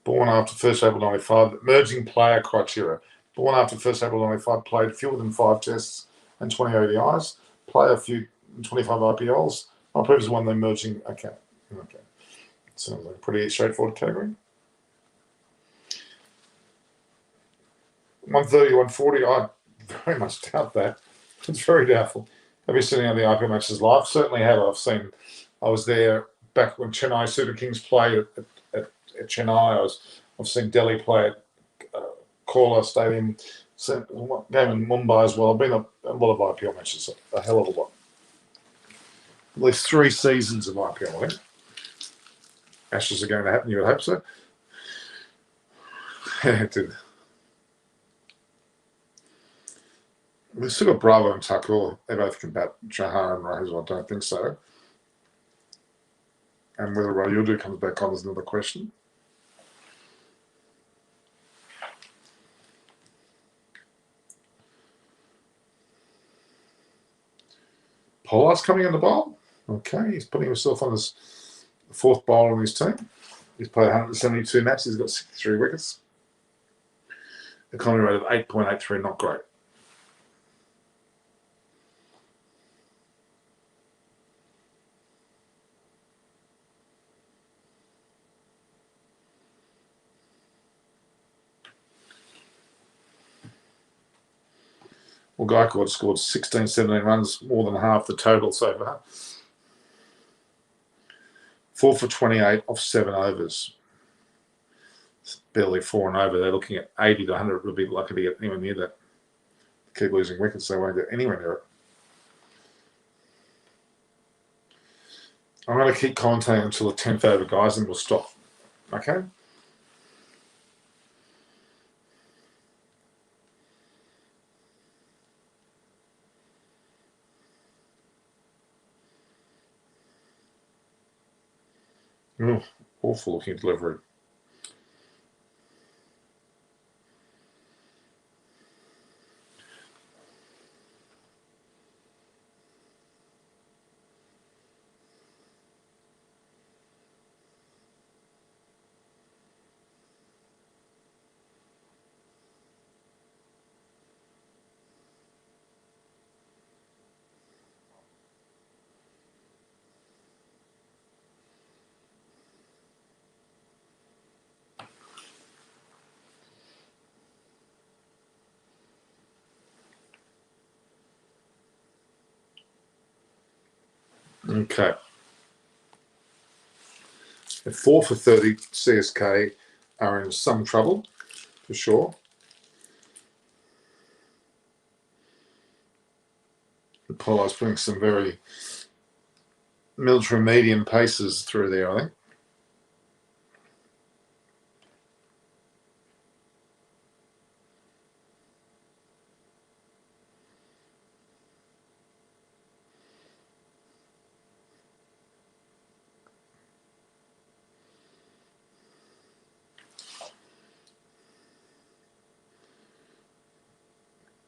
Born after 1st April 95, emerging player criteria. Born after 1st April 95, played fewer than 5 tests and 20 ODIs. Play a few 25 IPLs. I previously won the emerging. Okay. Sounds like a pretty straightforward category. 130, 140. I very much doubt that. It's very doubtful. Have you seen any of the IPL matches live? Certainly have. I've seen I was there back when Chennai Super Kings played at Chennai. I've seen Delhi play at Kaula Stadium. Game in Mumbai as well. I've been a lot of IPL matches, a hell of a lot. At least 3 seasons of IPL, I think. Ashes are going to happen, you would hope so. Yeah, it did. We've still got Bravo and Thakur. They both can bat. Chahar and Rahul, I don't think so. And whether Rayudu comes back on is another question. Pollard's coming in the bowl. Okay, he's putting himself on his 4th bowler on his team. He's played 172 matches. He's got 63 wickets. Economy rate of 8.83, not great. Well, Gaikwad scored 16, 17 runs, more than half the total so far. 4 for 28 off 7 overs. It's barely 4 and over. They're looking at 80 to 100. Would be lucky to get anywhere near that. Keep losing wickets, they won't get anywhere near it. I'm going to keep commentating until the 10th over, guys, and we'll stop. Okay? Oh, awful looking delivery. Okay. At 4 for 30, CSK are in some trouble, for sure. Pollard's putting some very military medium paces through there, I think.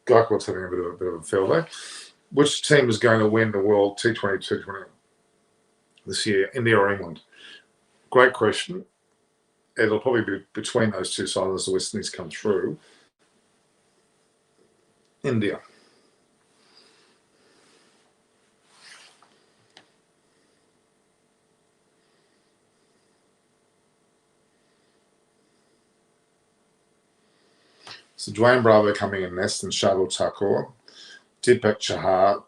Gaikwad's having a bit of a field day. Which team is going to win the World T20 220 this year, India or England? Great question. It'll probably be between those two sides as the West Indies come through. India. So Dwayne Bravo coming in next and Shardul Thakur. Deepak Chahar,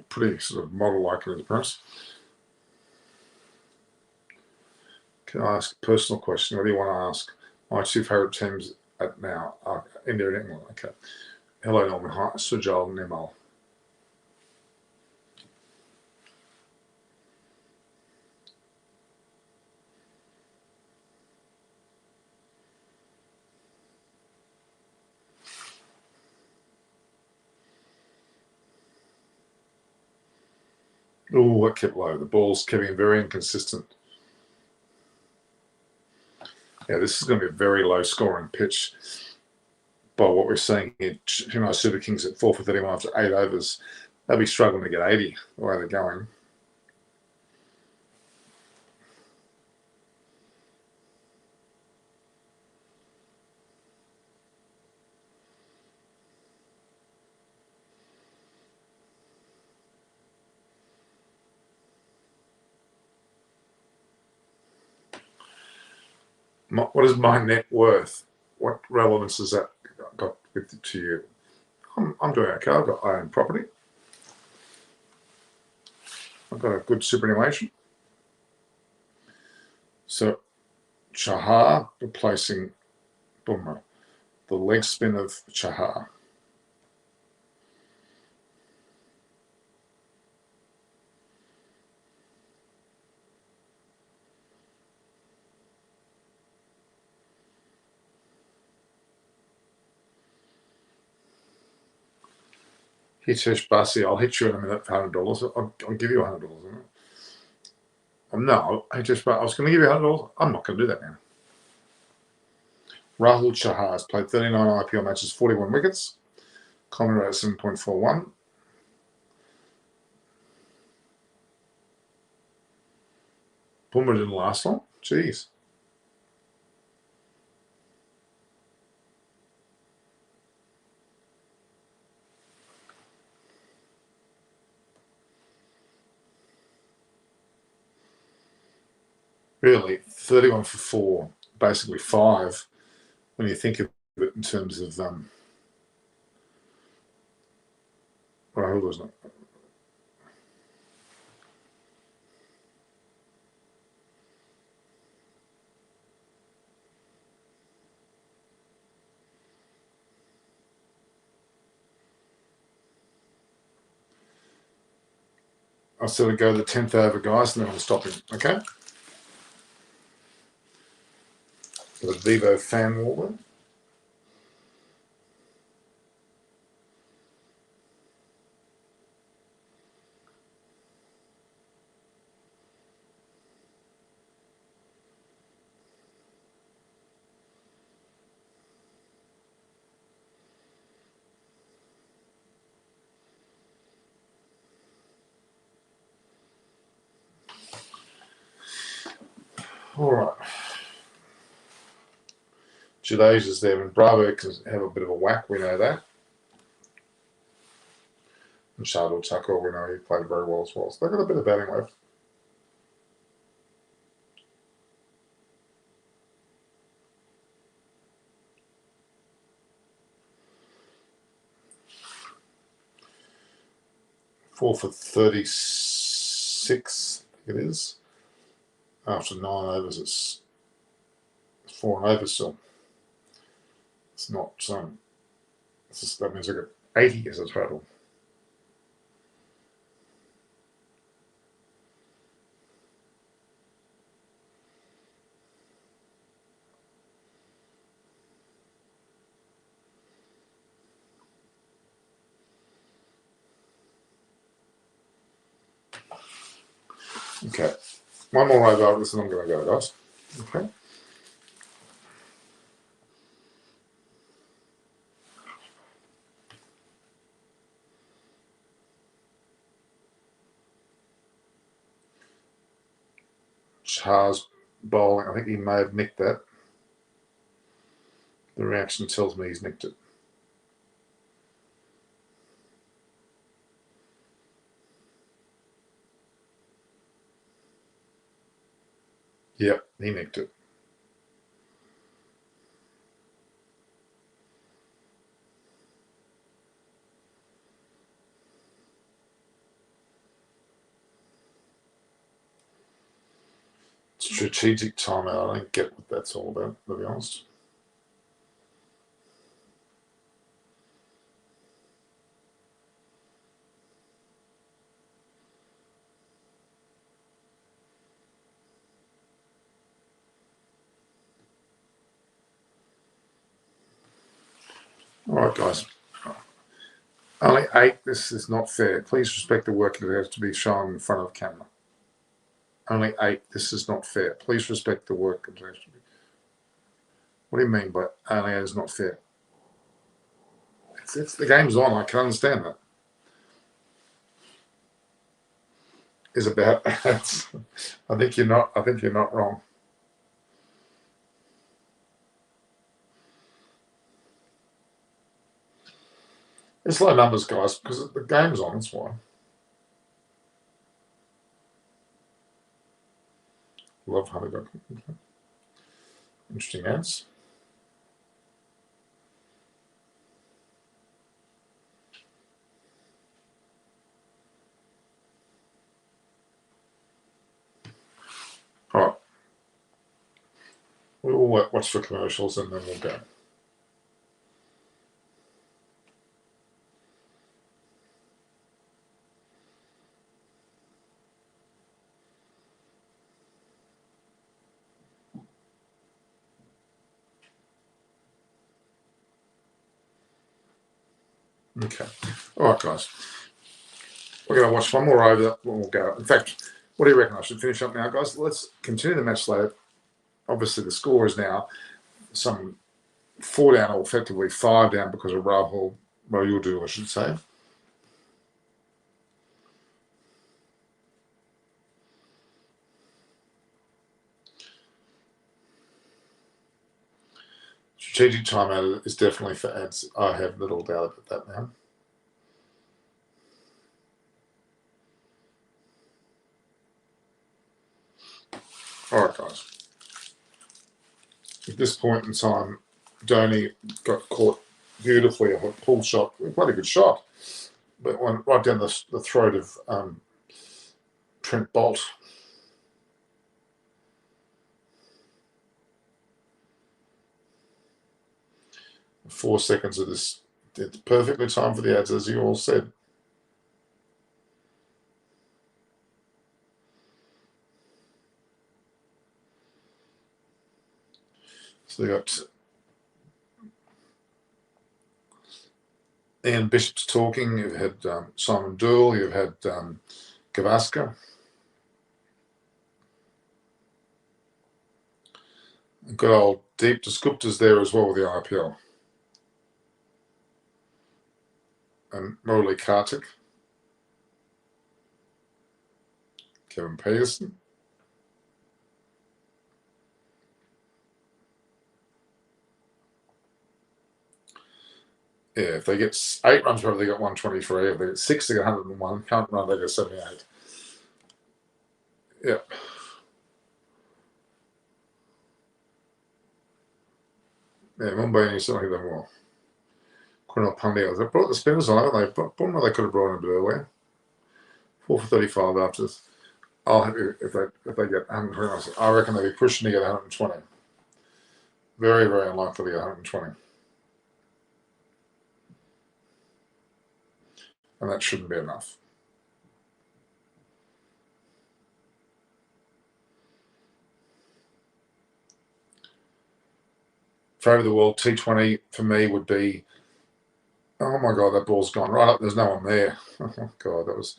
pretty sort of model-like in his appearance. Can I ask a personal question? What do you want to ask? My 2 favourite teams at now are India and England. Okay. Hello, Norman. Hi, Sujal Nimal. Oh, that kept low. The ball's keeping very inconsistent. Yeah, this is going to be a very low scoring pitch by what we're seeing here. Chennai Super Kings at 4 for 31 after 8 overs. They'll be struggling to get 80 the way they're going. What is my net worth? What relevance has that got to you? I'm doing okay. I own property. I've got a good superannuation. So Chahar replacing Bumrah, the leg spin of Chahar. Hitesh Basi, I'll hit you in a minute for $100. I'll give you $100. No, I was going to give you $100. I'm not going to do that now. Rahul Chahar has played 39 IPL matches, 41 wickets. Common rate 7.41. Bumrah didn't last long. Jeez. Really, 31 for 4, basically 5, when you think of it in terms of Rahul, wasn't it? I'll sort of go the 10th over, guys, and then I'll stop him, okay? The Vivo fan wall. All right. Jadesia's there, and Bravo can have a bit of a whack, we know that. And Shardul Thakur, we know he played very well as well. So they've got a bit of batting left. Four for 36, I think it is. After 9 overs, it's 4 and over still. It's not, that means I got 80 as a total. Okay, one more over, this is I'm going to go, guys. Okay. Char's bowling, I think he may have nicked that. The reaction tells me he's nicked it. Yep, he nicked it. Strategic timeout, I don't get what that's all about, to be honest. All right, guys. Only 8. This is not fair. Please respect the work that has to be shown in front of camera. Only 8. This is not fair. Please respect the work that has to be. What do you mean by only 8 is not fair? It's the game's on. I can understand that. Is about. I think you're not. I think you're not wrong. It's low numbers, guys, because the game's on. That's why. Love Honeybook. Interesting ads. We'll watch for commercials and then we'll go. Okay. All right, guys. We're going to watch one more over, then we'll go. In fact, what do you reckon? I should finish up now, guys. Let's continue the match later. Obviously, the score is now some 4 down, or effectively 5 down, because of Rahul Rohit, I should say. Strategic timeout is definitely for ads. I have little doubt about that now. All right, guys. At this point in time, Dhoni got caught beautifully, a pull shot, quite a good shot, but went right down the throat of Trent Bolt. 4 seconds of this. It's perfectly timed for the ads, as you all said. So they got Ian Bishop's talking. You've had Simon Dool. You've had Gavaskar. Good old Deep Dasgupta's there as well with the IPL. And Murali Kartik. Kevin Peterson. Yeah, if they get 8 runs, probably they got 123. If they get 6, they get 101. Can't run, they get 78. Yep. Yeah, Mumbai needs to hit them well. Kunal Pandya. They brought the spinners on, haven't they? But they could have brought in a bit earlier. 4 for 35 after this. I'll have you if they get 120. I reckon they'll be pushing to get 120. Very, very unlikely to get 120. And that shouldn't be enough. Favour of the world, T20 for me would be, oh my God, that ball's gone right up. There's no one there. Oh God, that was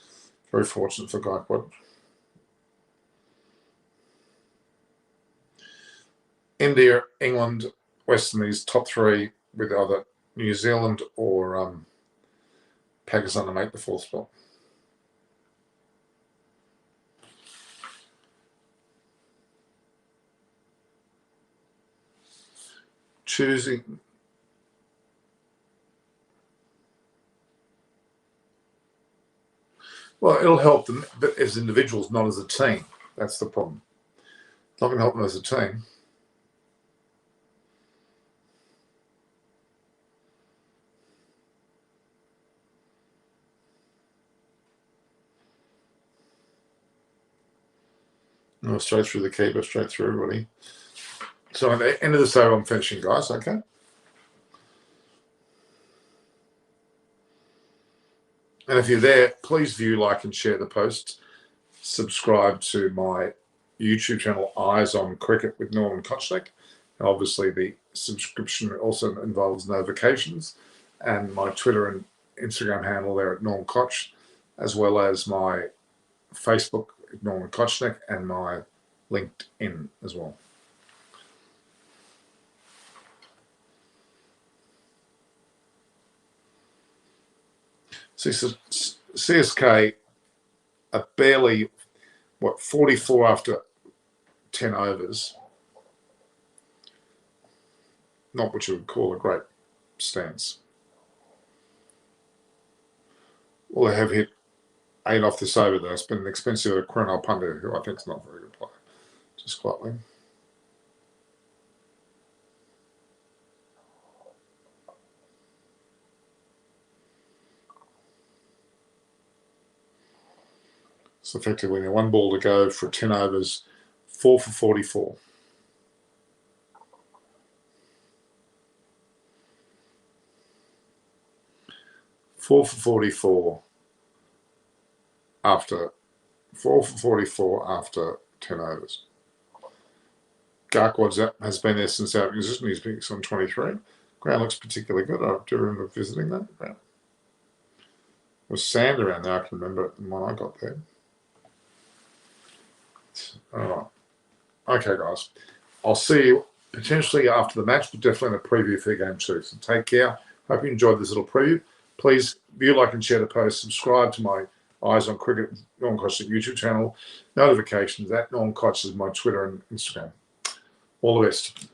very fortunate for Gaikwad. India, England, West Indies, top 3 with either New Zealand or Pakistan to make the 4th spot. Choosing. Well, it'll help them as individuals, not as a team. That's the problem. It's not going to help them as a team. No, straight through the keeper, straight through everybody. So at the end of the show, I'm finishing, guys, okay? And if you're there, please view, like, and share the post. Subscribe to my YouTube channel, Eyes on Cricket with Norman Kochnick. And obviously, the subscription also involves notifications. And my Twitter and Instagram handle there at Norman Koch, as well as my Facebook at Norman Kochnick, and my LinkedIn as well. CSK are barely, 44 after 10 overs. Not what you would call a great stance. Well, they have hit 8 off this over, though. It's been an expensive Kunal Pandya, who I think is not a very good player, just quietly. So effectively, now 1 ball to go for 10 overs, 4 for 44. 4 for 44 after 10 overs. Garquad has been there since our acquisition. He's been on 23. Ground looks particularly good. I do remember visiting that ground. There was sand around there. I can remember it when I got there. All right. Okay, guys. I'll see you potentially after the match, but definitely in a preview for game 2. So take care. Hope you enjoyed this little preview. Please view, like, and share the post. Subscribe to my Eyes on Cricket Non-Coach YouTube channel. Notifications at Non-Coach is my Twitter and Instagram. All the best.